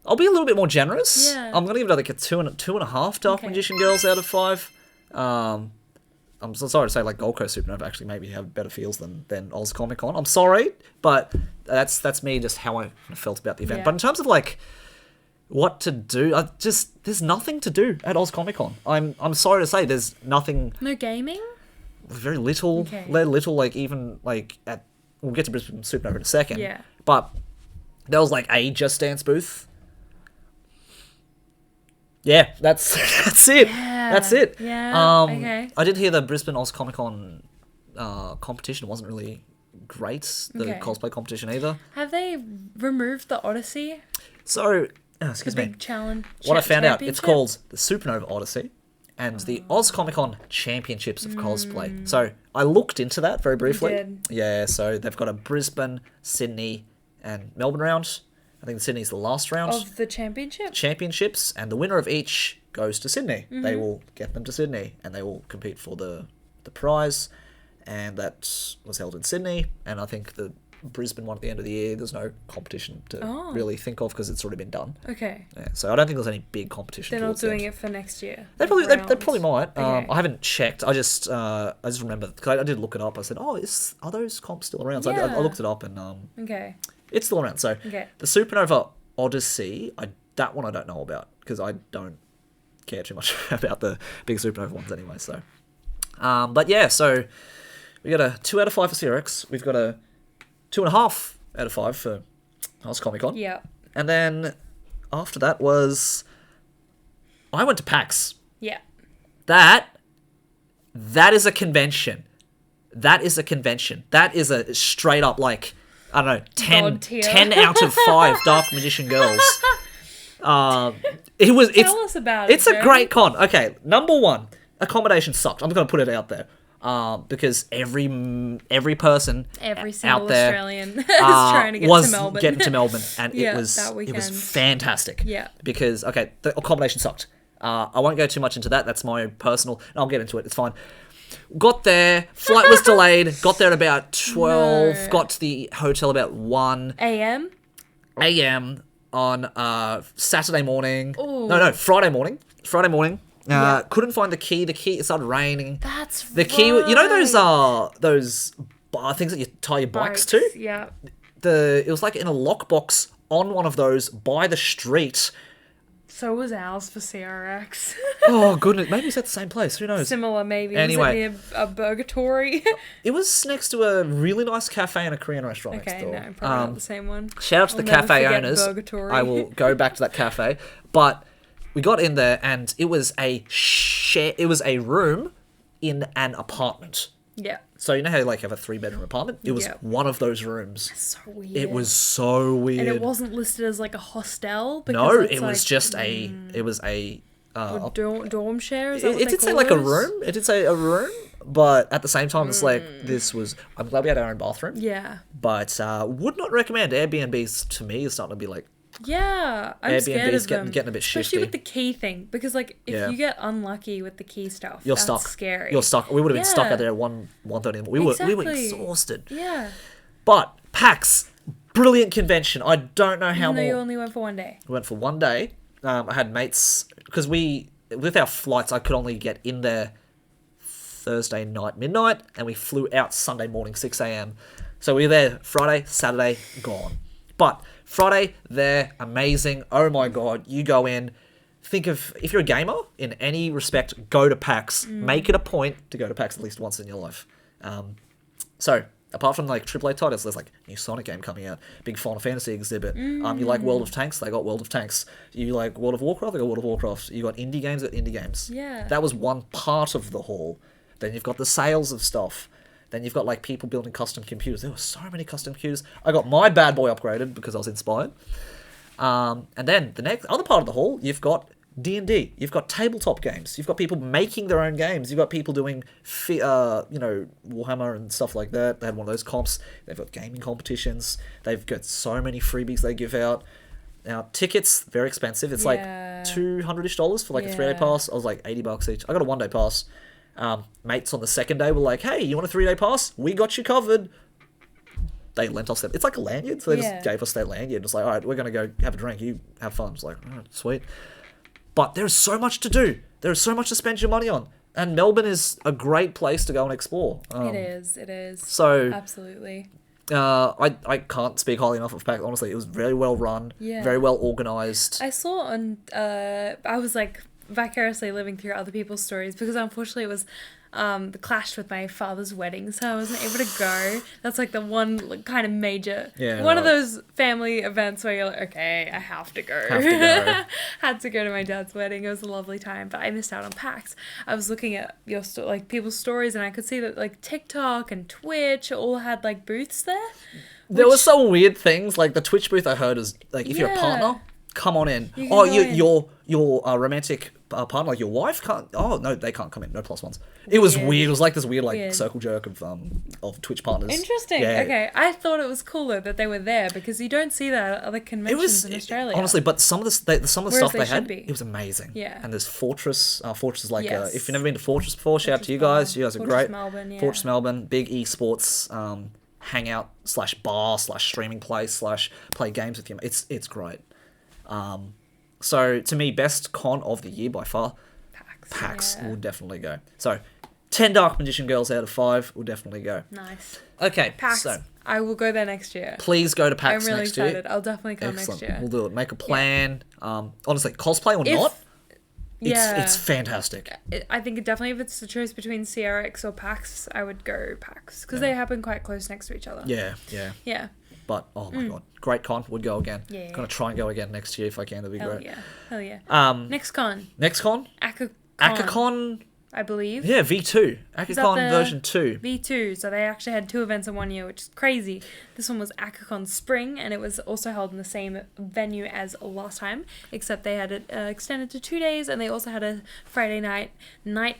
I'll be a little bit more generous. Yeah. I'm going to give it, like, a 2.5 Dark Magician Girls out of 5. I'm so sorry to say, like, Gold Coast Supernova actually maybe have better feels than Oz Comic Con. I'm sorry, but that's me, just how I felt about the event. Yeah. But in terms of, like... what to do? There's nothing to do at Oz Comic Con. I'm sorry to say, there's nothing. No gaming? Very little. Okay. Little, like, even, like, we'll get to Brisbane Supernova in a second. Yeah. But there was, like, a Just Dance booth. Yeah, that's it. Yeah. That's it. Yeah, okay. I did hear the Brisbane Oz Comic Con competition wasn't really great. The cosplay competition either. Have they removed the Odyssey? So... excuse me. Big challenge. What I found out, it's called the Supernova Odyssey and the Oz Comic Con Championships of Cosplay. So I looked into that very briefly. You did. Yeah, so they've got a Brisbane, Sydney, and Melbourne round. I think Sydney's the last round. Of the championship? Championships, and the winner of each goes to Sydney. They will get them to Sydney, and they will compete for the prize. And that was held in Sydney, and I think the Brisbane one at the end of the year, there's no competition to really think of because it's already been done. Okay. Yeah, so I don't think there's any big competition. They're not doing it for next year. They probably might. Okay. I haven't checked. I just remember, because I did look it up. I said, are those comps still around? So I looked it up and okay. It's still around. So the Supernova Odyssey, that one I don't know about because I don't care too much about the big Supernova ones anyway. So, but yeah, so we got a 2 out of 5 for CRX. We've got a 2.5 out of 5 for Oz Comic Con. Yeah. And then after that I went to PAX. Yeah. That is a convention. That is a convention. That is a straight up, like, I don't know, 10 out of 5 Dark Magician Girls. Tell us about it. It's a great con. Okay, number 1, accommodation sucked. I'm going to put it out there. Because every person single out there Australian is trying to get to Melbourne. Getting to Melbourne, and Yeah, it was fantastic. Yeah. Because the accommodation sucked. I won't go too much into that. That's my personal. I'll get into it. It's fine. Got there. Flight was delayed. Got there at about 12. No. Got to the hotel about 1 AM on Saturday morning. Ooh. No, Friday morning. Couldn't find the key. The key, it started raining. That's the key. You know those things that you tie your bikes to? Yeah. It was like in a lockbox on one of those by the street. So was ours for CRX. Oh goodness, maybe it's at the same place. Who knows? Similar, maybe. Anyway, was it near a Burgatory? It was next to a really nice cafe and a Korean restaurant next door. Okay, no, probably not the same one. Shout out to the cafe owners. Burgatory. I will go back to that cafe, but. We got in there and it was it was a room in an apartment. Yeah. So you know how you have a 3-bedroom apartment? It was one of those rooms. So weird. It was so weird. And it wasn't listed as like a hostel. No, it was just a dorm share. Is that it did say like a room. It did say a room, but at the same time, it's like I'm glad we had our own bathroom. Yeah. But would not recommend Airbnbs. To me, is starting to be like. Yeah, I'm scared of them. Getting a bit shifty. Especially with the key thing. Because, if you get unlucky with the key stuff, you're that's stuck. Scary. You're stuck. We would have been stuck out there at 1:30. We were exhausted. Yeah. But PAX, brilliant convention. I don't know how more. You only went for 1 day. We went for 1 day. I had mates... Because with our flights, I could only get in there Thursday night, midnight. And we flew out Sunday morning, 6 a.m. So we were there Friday, Saturday, gone. But... Friday, there, amazing. Oh my god, you go in, think of, if you're a gamer in any respect, go to PAX. Make it a point to go to PAX at least once in your life. So, apart from like AAA titles, there's like new Sonic game coming out, big Final Fantasy exhibit. You like World of Tanks, they got World of Tanks. You like World of Warcraft, they got World of Warcraft. You got indie games, they got indie games. Yeah. That was one part of the hall. Then you've got the sales of stuff. Then you've got like people building custom computers. There were so many custom computers. I got my bad boy upgraded because I was inspired. And then the next other part of the hall, you've got D&D. You've got tabletop games. You've got people making their own games. You've got people doing, Warhammer and stuff like that. They had one of those comps. They've got gaming competitions. They've got so many freebies they give out. Now, tickets, very expensive. It's like $200-ish for like a 3-day pass. I was like $80 each. I got a 1-day pass. Mates on the second day were like, hey, you want a 3-day pass? We got you covered. They lent us that. It's like a lanyard. So they just gave us their lanyard. It's like, all right, we're going to go have a drink. You have fun. It's like, all right, sweet. But there's so much to do. There's so much to spend your money on. And Melbourne is a great place to go and explore. It is. So, absolutely. I can't speak highly enough of PAX. Honestly, it was very well run, very well organised. I saw on, I was like vicariously living through other people's stories because unfortunately it was clashed with my father's wedding, so I wasn't able to go. That's like the one kind of major, one of those family events where you're like, okay, I have to go. Had to go to my dad's wedding. It was a lovely time, but I missed out on PAX. I was looking at your like people's stories, and I could see that like TikTok and Twitch all had like booths there. There were some weird things, like the Twitch booth I heard is like, if you're a partner, come on in. Your romantic partner, like your wife can't. Oh no, they can't come in. No plus ones. It was weird. It was like this weird circle jerk of Twitch partners. Interesting. Yeah. Okay, I thought it was cooler that they were there because you don't see that at other conventions in Australia. Honestly, but some of the stuff they had, it was amazing. Yeah. And there's Fortress. Fortress is like if you've never been to Fortress before, shout out to you guys. You guys are great. Melbourne, Fortress Melbourne, big esports hangout / bar / streaming place / play games with you. It's great. So to me, best con of the year by far, PAX will definitely go. So 10 Dark Magician Girls out of 5 will definitely go. Nice. Okay, PAX. so I will go there next year. Please go to PAX I'm really next year. excited. I'll definitely come next year. We'll do it. Make a plan. Honestly, cosplay or not, it's fantastic. I think definitely if it's the choice between CRX or PAX, I would go PAX because they happen quite close next to each other. Yeah. But, oh my god, great con, would go again. Yeah. Gonna try and go again next year if I can, that'd be great. Hell yeah. Next con? Akacon, I believe. Yeah, V2. Akacon version 2. V2, so they actually had 2 events in one year, which is crazy. This one was Akacon Spring, and it was also held in the same venue as last time, except they had it extended to 2 days, and they also had a Friday night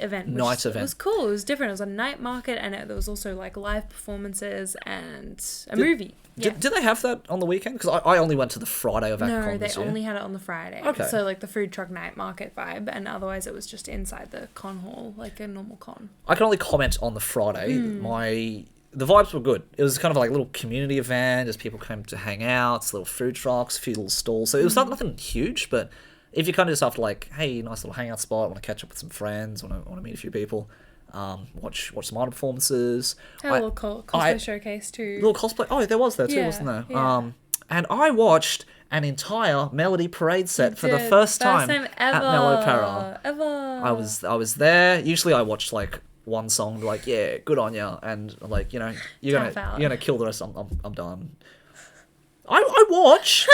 event. It was cool. It was different. It was a night market, and there was also like live performances and a movie. Did they have that on the weekend? Because I only went to the Friday of Akacon. No, they only had it on the Friday. Okay. So like the food truck night market vibe, and otherwise it was just inside the con hall, like a normal con. I can only comment on the Friday. The vibes were good. It was kind of like a little community event, as people came to hang out, little food trucks, a few little stalls. So it was nothing huge, but if you kind of just after like, hey, nice little hangout spot, want to catch up with some friends, want to meet a few people. Watch some art performances. Had a little cosplay showcase too. Little cosplay. Oh, there was that too, wasn't there? Yeah. And I watched an entire Melody Parade set for the first time ever. At Mellow Para. I was there. Usually I watch like one song, like good on ya, and like you're gonna kill the rest. I'm done. I watch.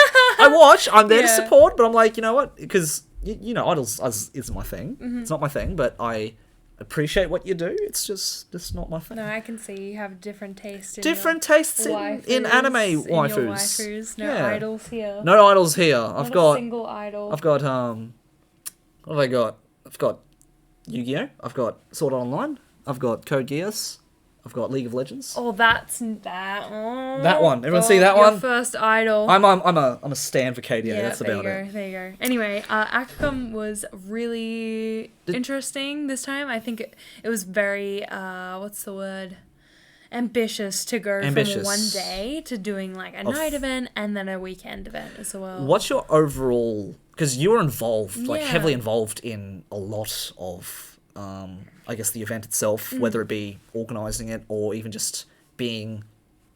I'm there to support, but I'm like, you know what? Because Idols isn't my thing. It's not my thing, but I appreciate what you do. It's just not my thing. No, I can see you have different tastes in anime waifus. No idols here. No idols here. I've got a single idol. I've got what have I got? I've got Yu-Gi-Oh! I've got Sword Art Online. I've got Code Geass. I've got League of Legends. Oh, that's that. Oh, that one. Everyone see that one? Your first idol. I'm a stan for KDA. That's about it. There you go. Anyway, Akacon was really interesting this time. I think it was very what's the word? Ambitious to go from one day to doing like a night event and then a weekend event as well. What's your overall? Because you were involved, like heavily involved in a lot of. I guess the event itself, whether it be organising it or even just being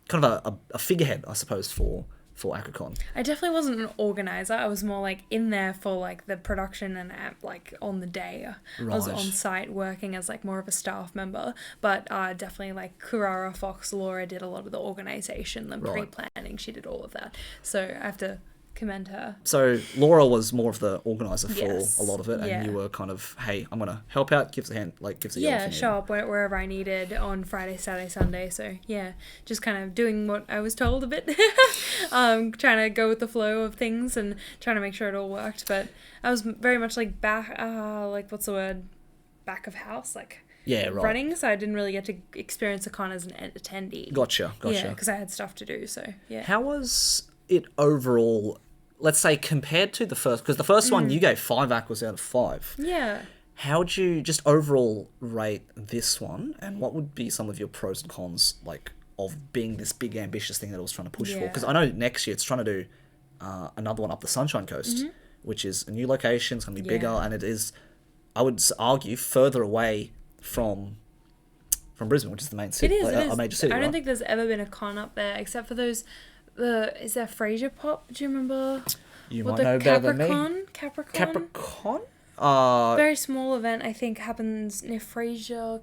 kind of a figurehead, I suppose, for for Akacon. I definitely wasn't an organizer. I was more like in there for like the production and like on the day. I was Right. on site working as like more of a staff member, but definitely like Kurara, Fox, Laura did a lot of the organization, the Right. pre-planning. She did all of that. So I have to commend her. So Laura was more of the organizer for Yes. a lot of it, and Yeah. you were kind of, hey, I'm gonna help out, gives a hand, like gives a yell if Yeah, you need. show up wherever I needed on Friday, Saturday, Sunday. So yeah, just kind of doing what I was told a bit. Trying to go with the flow of things and trying to make sure it all worked. But I was very much like like what's the word? Back of house, like Yeah, right. running. So I didn't really get to experience the con as an attendee. Gotcha. Yeah, because I had stuff to do. So yeah. How was it overall? Let's say compared to the first, because the first one you gave 5 aquas out of 5. Yeah. How would you just overall rate this one, and what would be some of your pros and cons, like, of being this big ambitious thing that it was trying to push for? Yeah. Because I know next year it's trying to do another one up the Sunshine Coast, which is a new location. It's going to be bigger, and it is, I would argue, further away from Brisbane, which is the main city, It is. a major city. I don't right? think there's ever been a con up there except for those. Is there Fraser Pop? Do you remember? You What, might know better than me. Capricorn? Capricorn? Very small event, I think, happens near Fraser.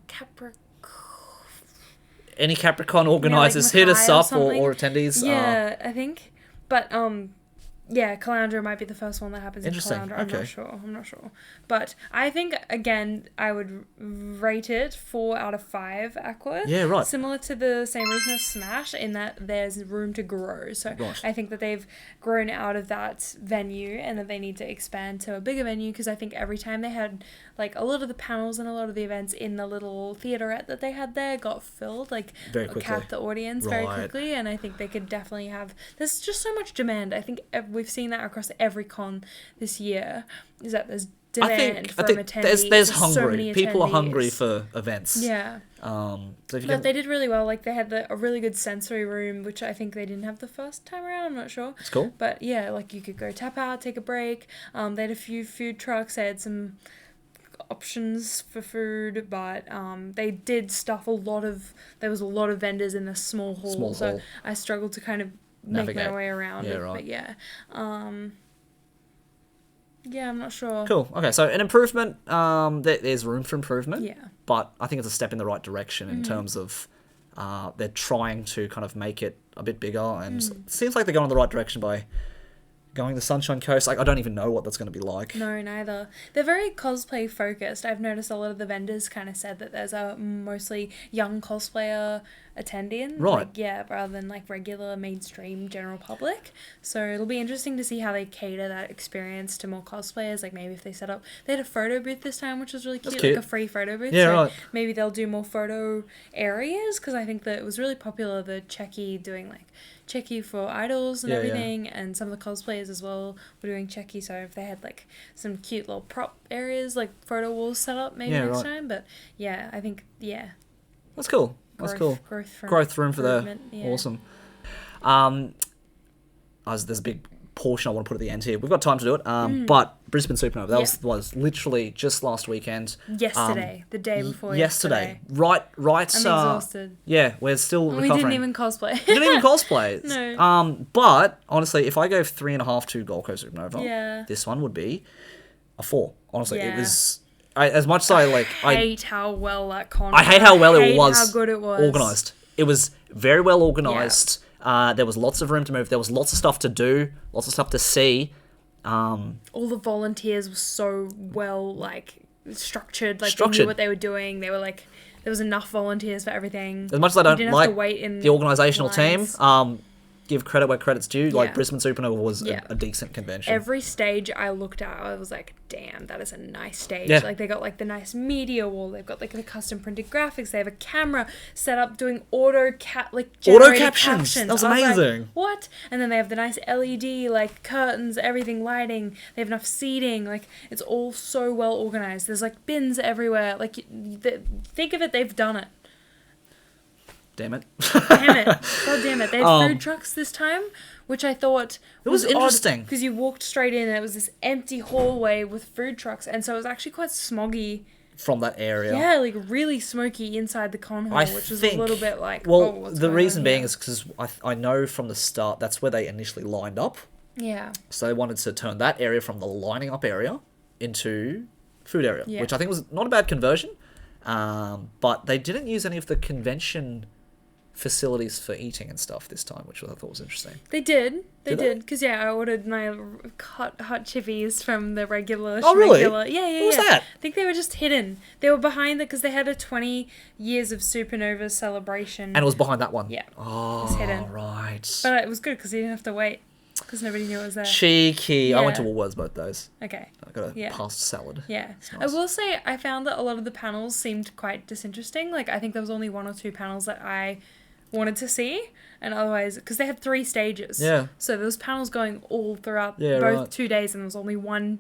Any Capricorn organisers, hit us Mackay or up, something. or attendees. Yeah, I think. But yeah, Caloundra might be the first one that happens in Interesting, Caloundra. I'm okay. not sure. But I think, again, I would rate it 4 out of 5 aquas. Yeah, right. Similar to the same reason as Smash, in that there's room to grow. So Right. I think that they've grown out of that venue and that they need to expand to a bigger venue, because I think every time they had, like, a lot of the panels and a lot of the events in the little theaterette that they had there got filled, like, Very quickly. capped the audience very Right. quickly, and I think they could definitely have, there's just so much demand. I think we've seen that across every con this year, is that there's demand for attendees. there's so hungry. many People are attendees. hungry for events. Yeah. So if you But can, they did really well. Like, they had a really good sensory room, which I think they didn't have the first time around. I'm not sure. it's cool. But yeah, like, you could go tap out, take a break. They had a few food trucks. They had some options for food, but they did stuff there was a lot of vendors in the small hall. So I struggled to kind of make Navigate. my way around Yeah, it. right. But yeah. Yeah, I'm not sure. Cool. Okay, so an improvement. There's room for improvement. Yeah. But I think it's a step in the right direction in terms of they're trying to kind of make it a bit bigger, and it seems like they're going in the right direction by going the Sunshine Coast. Like, I don't even know what that's going to be like. No, neither. They're very cosplay focused. I've noticed a lot of the vendors kind of said that there's a mostly young cosplayer attending. Right. Like, yeah, rather than like regular mainstream general public. So it'll be interesting to see how they cater that experience to more cosplayers. Like, maybe if they set up, they had a photo booth this time, which was really cute. That's cute. Like a free photo booth. Yeah, so right. maybe they'll do more photo areas, because I think that it was really popular, the Checky doing like Checky for idols and Yeah, everything, and some of the cosplayers as well were doing Checky. So if they had like some cute little prop areas, like photo walls set up maybe Yeah, next right. time. But yeah, I think That's cool. That's cool. Growth room for the awesome. There's a big portion I want to put at the end here. We've got time to do it. But Brisbane Supanova, that was literally just last weekend. Yesterday, the day before yesterday. Right. I'm exhausted. Yeah, we're still We recovering. didn't even cosplay. You didn't even cosplay. No. But honestly, if I gave 3.5 to Gold Coast Supernova, Yeah. this one would be a 4. Honestly, it Yeah. was. As much as I hate how well that con. I hate how well it was. How good it was. Organised. It was very well organised. There was lots of room to move. There was lots of stuff to do. Lots of stuff to see. All the volunteers were so well structured. Like, they knew what they were doing. They were like, there was enough volunteers for everything. As much as I don't didn't like have to wait in the organisational team, lines. give credit where credit's due. Like, Yeah. Brisbane Supernova was Yeah. a decent convention. Every stage I looked at, I was like, damn, that is a nice stage. Yeah. Like, they got like the nice media wall. They've got like the custom printed graphics. They have a camera set up doing auto captions. That was I like, amazing. what? And then they have the nice LED like curtains, everything, lighting. They have enough seating. Like, it's all so well organized. There's like bins everywhere. Like, think of it, they've done it. Damn it. Damn it. God damn it. They had food trucks this time, which I thought was interesting. Because you walked straight in and it was this empty hallway with food trucks. And so it was actually quite smoggy from that area. Yeah, like really smoky inside the con hall, which was a little bit like, well, what's the going reason on being here? is because I know from the start that's where they initially lined up. Yeah. So they wanted to turn that area from the lining up area into food area, Yeah. which I think was not a bad conversion. But they didn't use any of the convention facilities for eating and stuff this time, which I thought was interesting. They did. They Did they? did. Because, yeah, I ordered my hot chippies from the regular. Oh, really? Schmegular. Yeah. What was that? I think they were just hidden. They were behind it because they had a 20 years of Supernova celebration. And it was behind that one. Yeah. Oh, It's hidden. right. But it was good because you didn't have to wait because nobody knew it was there. Cheeky. I went to Yeah. Woolworths both those. Okay. I got a Yeah. pasta salad. Yeah. It's I nice. will say I found that a lot of the panels seemed quite disinteresting. Like, I think there was only 1 or 2 panels that I wanted to see, and otherwise, because they had 3 stages. Yeah. So there was panels going all throughout Yeah, both right. 2 days, and there was only one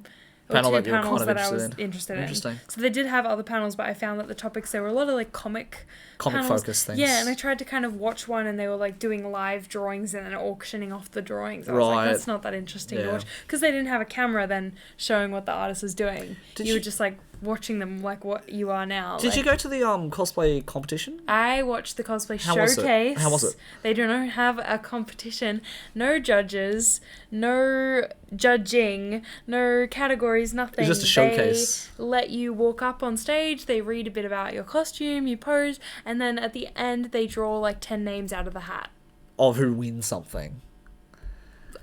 or Panel 2 that you were panels kind of that I was interested in. interested in. Interesting. So they did have other panels, but I found that the topics, there were a lot of like comic panels. focused things. Yeah, and I tried to kind of watch one, and they were like doing live drawings and then auctioning off the drawings. I was like, Right. that's not that interesting to Yeah. watch, because they didn't have a camera then showing what the artist was doing. Did You were you- just like watching them like what you are now. Did like, you go to the cosplay competition? I watched the cosplay How was it? showcase. How was it? They do not have a competition, no judges, no judging, no categories, nothing. It's just a showcase. They let you walk up on stage, they read a bit about your costume, you pose, and then at the end they draw like 10 names out of the hat. Of who wins something.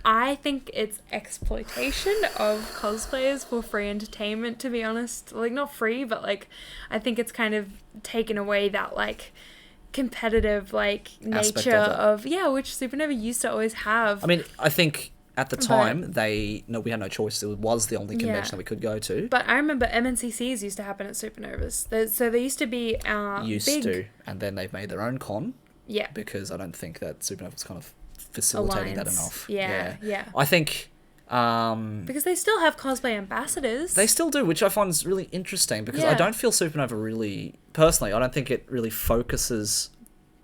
I think it's exploitation of cosplayers for free entertainment, to be honest. Like, not free, but like, I think it's kind of taken away that like competitive like Aspect nature of of, yeah, which Supernova used to always have. I mean, I think at the time we had no choice. It was the only convention Yeah. that we could go to. But I remember MNCCs used to happen at Supernovas. So they used to be big. And then they've made their own con Yeah. because I don't think that Supernova was kind of facilitating that Alliance. enough. Yeah. I think Because they still have cosplay ambassadors. they still do, which I find is really interesting because I Yeah. don't feel Supernova really, personally, I don't think it really focuses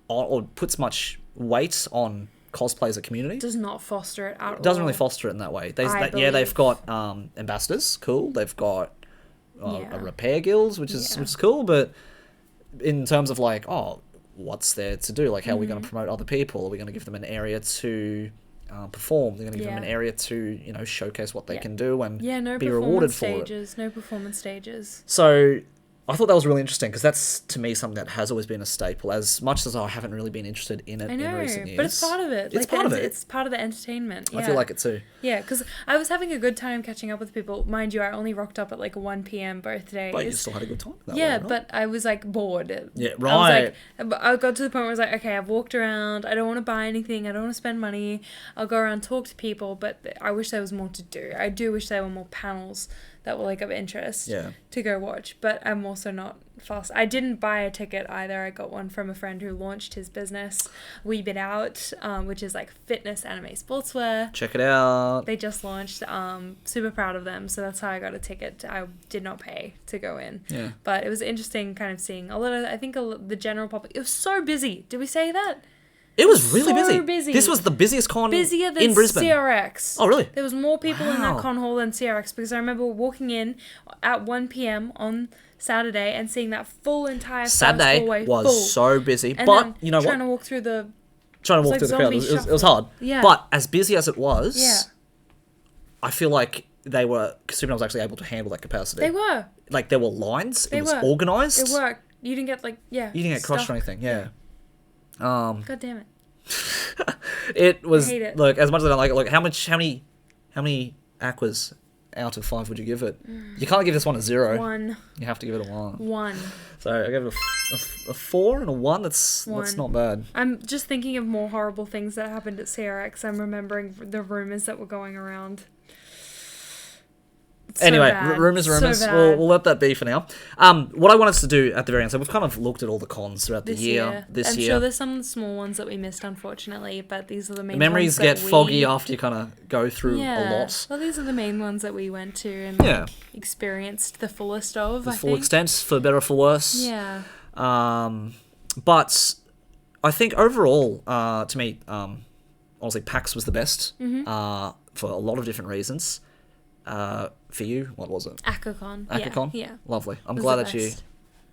on or puts much weight on cosplay as a community. does not foster it at all. It doesn't really foster it in that way. I They've believe. got ambassadors, cool. They've got Yeah. a repair guilds, which is cool. But in terms of like, what's there to do? Like, how are we going to promote other people? Are we going to give them an area to perform? They're going to give them an Yeah. area to showcase what they Yeah. can do and Yeah, no be performance rewarded for it. stages. No performance stages. So I thought that was really interesting because that's, to me, something that has always been a staple. As much as I haven't really been interested in it I know, in recent years. but it's part of it. It's part of it. It's part of the entertainment. Yeah. I feel like it too. Yeah, because I was having a good time catching up with people. Mind you, I only rocked up at like 1 p.m. both days. But you still had a good time. That Yeah, way, right? but I was like bored. Yeah, I was right. like, I got to the point where I was like, okay, I've walked around. I don't want to buy anything. I don't want to spend money. I'll go around, talk to people, but I wish there was more to do. I do wish there were more panels that were like of interest to go watch, but I'm also not fast. I didn't buy a ticket either. I got one from a friend who launched his business, Wee Bit Out, which is like fitness anime sportswear. Check it out. They just launched. Super proud of them. So that's how I got a ticket. I did not pay to go in. Yeah. But it was interesting kind of seeing a lot of, I think the general public, it was so busy. Did we say that? It was really So busy. busy. This was the busiest con Busier than in Brisbane. CRX. Oh, really? There was more people in Wow. that con hall than CRX because I remember walking in at 1 p.m. on Saturday and seeing that full entire first Saturday hallway was full. so busy, And but then you know trying what? to walk through the... Trying to walk like through the crowd. zombie It was hard. Yeah. But as busy as it was, Yeah. I feel like Supernova was actually able to handle that capacity. They were. Like, there were lines. They it was were. organised. It worked. You didn't get like, yeah. You didn't get crushed or stuck. anything, yeah. God damn it. It was, I hate it. look, as much as I don't like it, look, how many aquas out of 5 would you give it? You can't give this one a 0. 1. You have to give it a 1. 1. So I gave it a 4 and a 1. That's One. not bad. I'm just thinking of more horrible things that happened at CRX. I'm remembering the rumors that were going around. It's so Anyway, bad. rumours. So bad. We'll let that be for now. What I wanted to do at the very end, so we've kind of looked at all the cons throughout This the year. I'm sure there's some small ones that we missed, unfortunately, but these are the main Memories ones get that foggy after you kind of go through yeah. a lot. Well, these are the main ones that we went to and Yeah. experienced the fullest of, The I full think. extent, for better or for worse. Yeah. But I think overall, to me, honestly, PAX was the best Mm-hmm. for a lot of different reasons. for you? What was it? Akacon. Akacon? Yeah. Lovely. I'm It was glad the that you... best.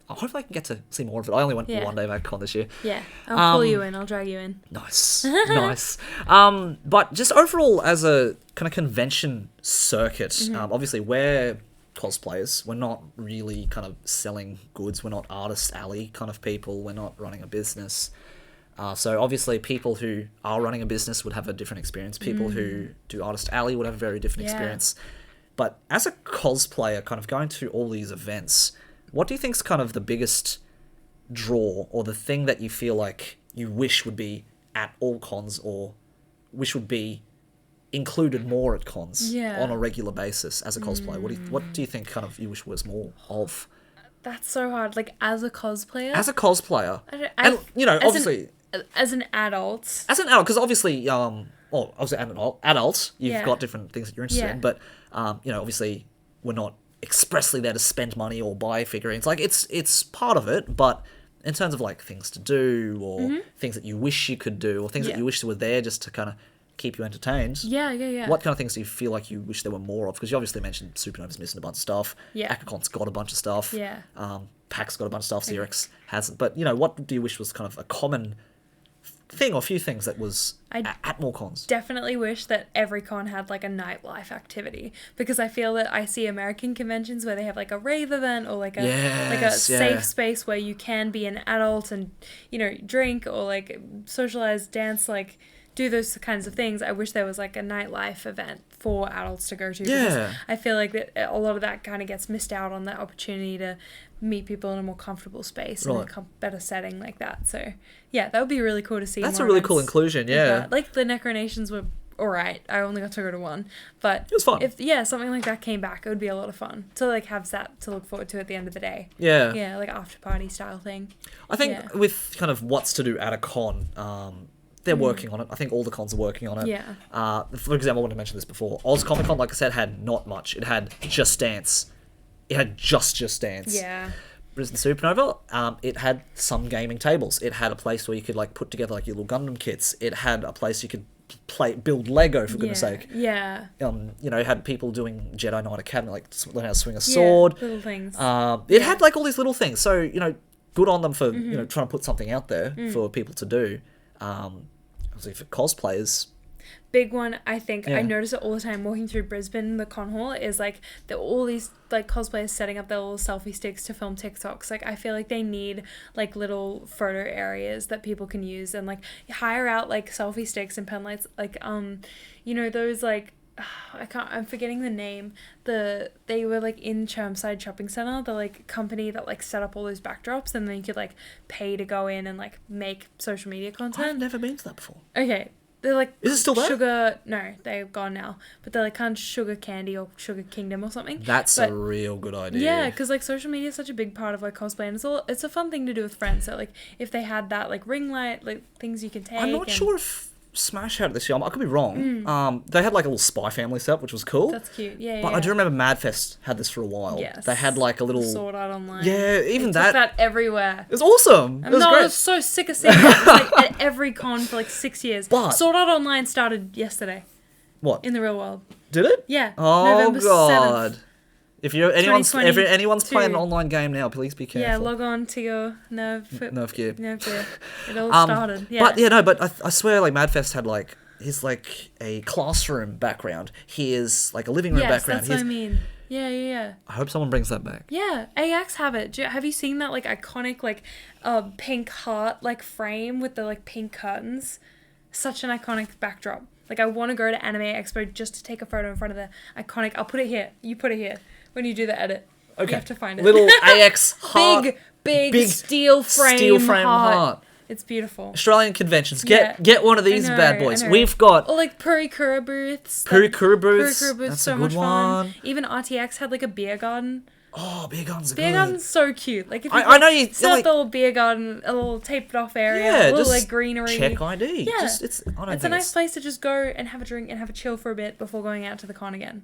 Hopefully I can get to see more of it. I only went Yeah. one day of Akacon this year. Yeah. I'll pull you in. I'll drag you in. Nice. Nice. But just overall, as a kind of convention circuit, obviously we're cosplayers. We're not really kind of selling goods. We're not Artist Alley kind of people. We're not running a business. So obviously people who are running a business would have a different experience. People who do Artist Alley would have a very different experience. But as a cosplayer, kind of going to all these events, what do you think's kind of the biggest draw, or the thing that you feel like you wish would be at all cons, or wish would be included more at cons on a regular basis as a cosplayer? What do you think kind of you wish was more of? That's so hard. Like, as a cosplayer? As a cosplayer. And, you know, obviously... As an adult. As an adult, because obviously, obviously as an adult, you've got different things that you're interested in, but, you know, obviously we're not expressly there to spend money or buy figurines. Like, it's part of it, but in terms of, like, things to do, or things that you wish you could do, or things that you wish were there just to kind of keep you entertained. Yeah. What kind of things do you feel like you wish there were more of? Because you obviously mentioned Supernova's missing a bunch of stuff. Yeah. Akacon's got a bunch of stuff. Yeah. PAC's got a bunch of stuff. Xerox hasn't. But, you know, what do you wish was kind of a common thing, or few things that was at more cons? Definitely wish that every con had like a nightlife activity, because I feel that I see American conventions where they have like a rave event, or like a safe space where you can be an adult and, you know, drink or like socialize, dance, like do those kinds of things. I wish there was like a nightlife event for adults to go to, because I feel like that a lot of that kind of gets missed out on, that opportunity to meet people in a more comfortable space and a better setting like that. So yeah, that would be really cool to see. That's a really cool inclusion. Like the Necronations were alright. I only got to go to one, but it was fun. If something like that came back, it would be a lot of fun to like have that to look forward to at the end of the day. Yeah, like after party style thing. I think with kind of what's to do at a con, they're working on it. I think all the cons are working on it. Yeah. For example, I want to mention this before. Oz Comic Con, like I said, had not much. It had Just Dance. It had Just Dance. Yeah. Brisbane Supernova, it had some gaming tables. It had a place where you could like put together like your little Gundam kits. It had a place you could build Lego, for goodness sake. Yeah. You know, it had people doing Jedi Knight Academy, like learn how to swing a sword. Little things. It had like all these little things. So, you know, good on them for, you know, trying to put something out there for people to do. Obviously for cosplayers. Big one, I think, I notice it all the time walking through Brisbane, the con hall, is like all these like cosplayers setting up their little selfie sticks to film TikToks. Like, I feel like they need like little photo areas that people can use, and like hire out like selfie sticks and pen lights, like you know, those like I'm forgetting the name. They were like in Chermside Shopping Centre, the like company that like set up all those backdrops, and then you could like pay to go in and like make social media content. I've never been to that before. Okay. They're like... Is it still there? Sugar... No, they're gone now. But they're like kind of Sugar Candy or Sugar Kingdom or something. That's a real good idea. Yeah, because like social media is such a big part of like cosplay, and it's a fun thing to do with friends. So like if they had that like ring light, like things you can take. I'm not sure if Smash had it this year. I could be wrong. They had like a little Spy Family set, which was cool. That's cute. Yeah, But I do remember Madfest had this for a while. Yes. They had like a little... Sword Art Online. Yeah, even It that... took that everywhere. It was awesome. It was great. I was so sick of seeing it. It was like at every con for like 6 years. But... Sword Art Online started yesterday. What? In the real world. Did it? Yeah. Oh, November God. 7th. If anyone's playing an online game now, please be careful. Yeah, log on to your Nerf gear. It all started. Yeah. But I swear, like Madfest had like his like a classroom background. Here's like a living room background. That's what I mean. Yeah. I hope someone brings that back. Yeah, AX have it. Have you seen that like iconic like pink heart like frame with the like pink curtains? Such an iconic backdrop. Like I want to go to Anime Expo just to take a photo in front of the iconic. I'll put it here. You put it here when you do the edit. Okay. You have to find it. Little AX heart. Big steel frame heart. It's beautiful. Australian conventions. Get one of these bad boys. We've got... Or like Purikura booths. Purikura booths. That's so much fun. Even RTX had like a beer garden. Oh, beer gardens are Beer garden's so cute. Like if you I know you set like, up the little beer garden, a little taped off area, a little like greenery. Check ID. Yeah. It's a nice place to just go and have a drink and have a chill for a bit before going out to the con again.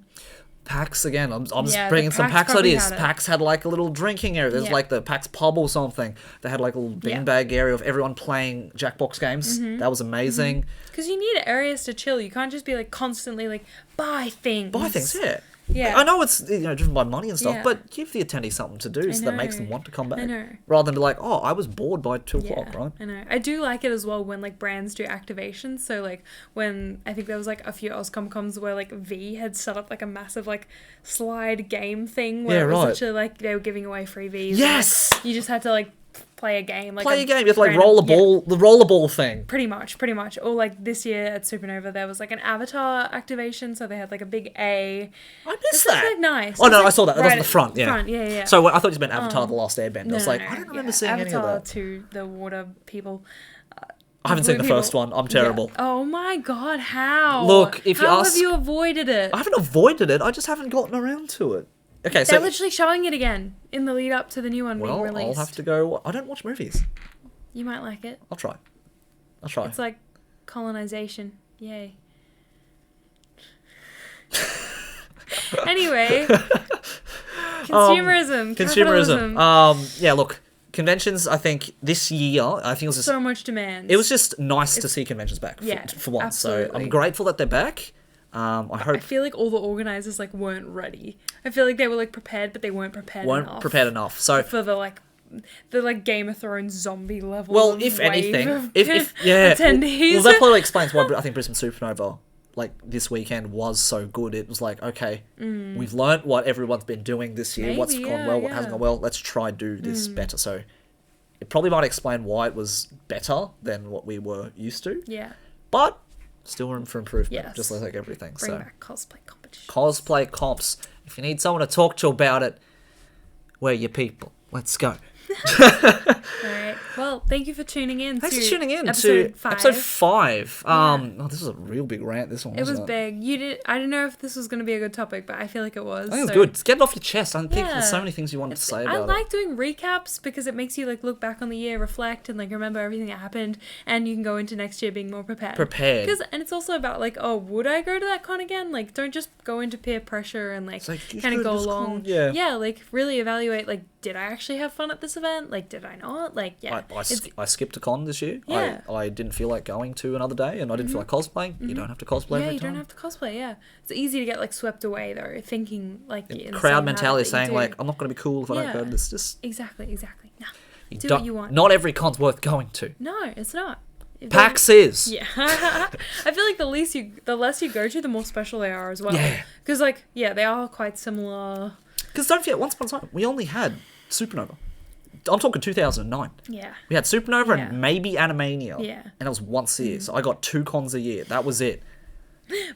PAX again. I'm just Yeah, bringing the some PAX PAX probably ideas. had it. PAX had like a little drinking area. There's Yeah. like the PAX pub or something. They had like a little beanbag area of everyone playing Jackbox games. That was amazing. Because you need areas to chill. You can't just be like constantly like buy things. Buy things, yeah. Yeah. I know it's driven by money and stuff, Yeah. but give the attendees something to do so that makes know. them want to come back. I know. Rather than be like, oh, I was bored by 2 o'clock, right? I know. I do like it as well when like brands do activations. So like when I think there was like a few Ozcom-coms where like V had set up like a massive like slide game thing where it was such a like they were giving away free Vs. Yes! And, like, you just had to like play a game. Like Play a game. You have to like random- roll a ball, the rollerball thing. Pretty much. Or like this year at Supanova, there was like an avatar activation, so they had like a big A. I missed It's that. like nice. Oh, no, It's, I saw that. That was right in the at front, yeah. yeah. So I thought you meant Avatar The Last Airbender. I was like, I don't remember seeing Avatar any of that. to the water people. I haven't seen the Blue first people. one. I'm terrible. Yeah. Oh my god, how? Look, if you how ask- have you avoided it? I haven't avoided it. I just haven't gotten around to it. Okay, so... They're literally showing it again in the lead up to the new one being Well, released. I'll have to go... I don't watch movies. You might like it. I'll try. It's like colonization. Yay. Anyway. Consumerism. Capitalism. Yeah, look, conventions, I think, this year, I think it was just... So much demand. It was just nice to see conventions back for once. absolutely. So I'm grateful that they're back. I hope... I feel like all the organizers like weren't ready. I feel like they were like prepared, but they weren't prepared enough. So... For the like Game of Thrones zombie level. Well, if wave anything, of if attendees. well, that probably explains why I think Brisbane Supernova, like this weekend, was so good. It was like, okay, we've learnt what everyone's been doing this year, what's gone well, what hasn't gone well. Let's try do this better. So it probably might explain why it was better than what we were used to. Yeah. But still room for improvement, Yes. just like everything. Bring so back cosplay competition. cosplay comps. If you need someone to talk to about it, we're your people. Let's go. Alright. Well, thank you for tuning in. Thanks to for tuning in episode to 5. episode 5. Yeah. Oh, this was a real big rant. This one It was wasn't big. I didn't know if this was going to be a good topic, but I feel like it was. I think it's good. Just get it off your chest. I think there's so Yeah. many things you want to say I about like doing recaps because it makes you like look back on the year, reflect, and like remember everything that happened, and you can go into next year being more prepared. And it's also about like, oh, would I go to that con again? Like, don't just go into peer pressure and like just kind of go to go this along. con, yeah. Yeah, like really evaluate. Like, did I actually have fun at this event? Like, did I not? Like, yeah. I skipped a con this year. Yeah. I didn't feel like going to another day, and I didn't feel like cosplaying. You don't have to cosplay Yeah, every you time. don't have to cosplay. Yeah, it's easy to get like swept away though, thinking like in the Crowd same mentality habit that you saying do. like, I'm not going to be cool if I don't Yeah. go to this. Just Exactly. No, do don't- what you want. Not every con's worth going to. No, it's not. If PAX is. Yeah. I feel like the less you go to, the more special they are as well. Yeah. Because like, yeah, they are quite similar. Because don't forget, once upon a time, we only had Supernova. I'm talking 2009. Yeah. We had Supernova Yeah. and maybe Animania. Yeah. And that was once a year. So I got 2 cons a year. That was it.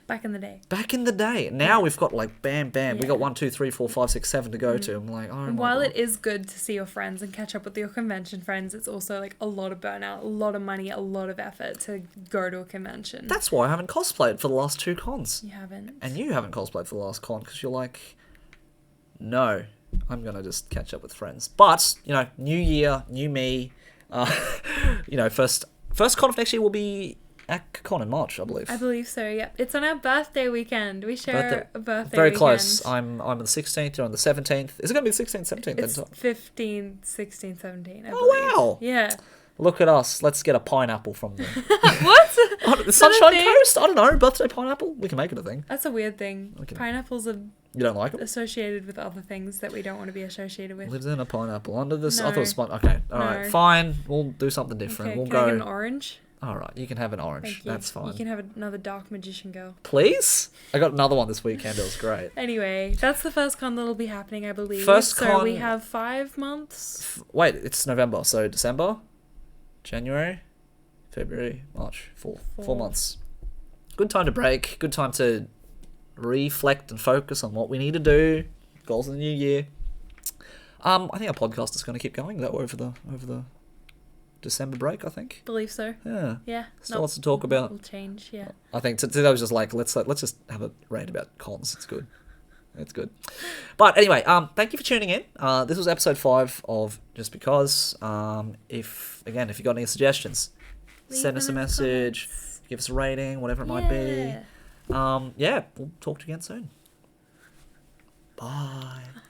Back in the day. Back in the day. Now we've got like bam. We Yeah. got 1, 2, 3, 4, 5, 6, 7 to go to. I'm like, oh And my while God. it is good to see your friends and catch up with your convention friends, it's also like a lot of burnout, a lot of money, a lot of effort to go to a convention. That's why I haven't cosplayed for the last 2 cons. You haven't. And you haven't cosplayed for the last con because you're like, no, I'm going to just catch up with friends. But, new year, new me. First con of next year will be Akacon in March, I believe. I believe so, yeah. It's on our birthday weekend. We share a birthday Very weekend. close. I'm on the 16th, you're on the 17th. Is it going to be the 16th, 17th? It's then? 15, 16, 17, I Oh, believe. wow. Yeah. Look at us. Let's get a pineapple from them. What? Oh, the Is that a Sunshine thing? Coast? I don't know. Birthday pineapple? We can make it a thing. That's a weird thing. Okay. Pineapples are You don't like it? associated with other things that we don't want to be associated with. Lives in a pineapple under this. I No. thought it was fun. Okay. All right. No. Fine. We'll do something different. Okay, We'll can I get an go. orange? All right. You can have an orange. Thank you. That's fine. You can have another dark magician girl. Please? I got another one this weekend. It was great. Anyway, that's the first con that'll be happening, I believe. First so con- we have 5 months. Wait, it's November. So December, January, February, March. 4 Four. months. Good time to break. Good time to reflect and focus on what we need to do. Goals in the new year. I think our podcast is going to keep going though over the December break. I think. Believe so. Yeah. Yeah. Still lots to talk about. Will change. Yeah. I think today was just like let's just have a rant about cons. It's good. It's good. But anyway, thank you for tuning in. This was episode 5 of Just Because. If you got any suggestions, Leave send us a them in the message, comments. give us a rating, whatever it might be. Yeah. We'll talk to you again soon. Bye.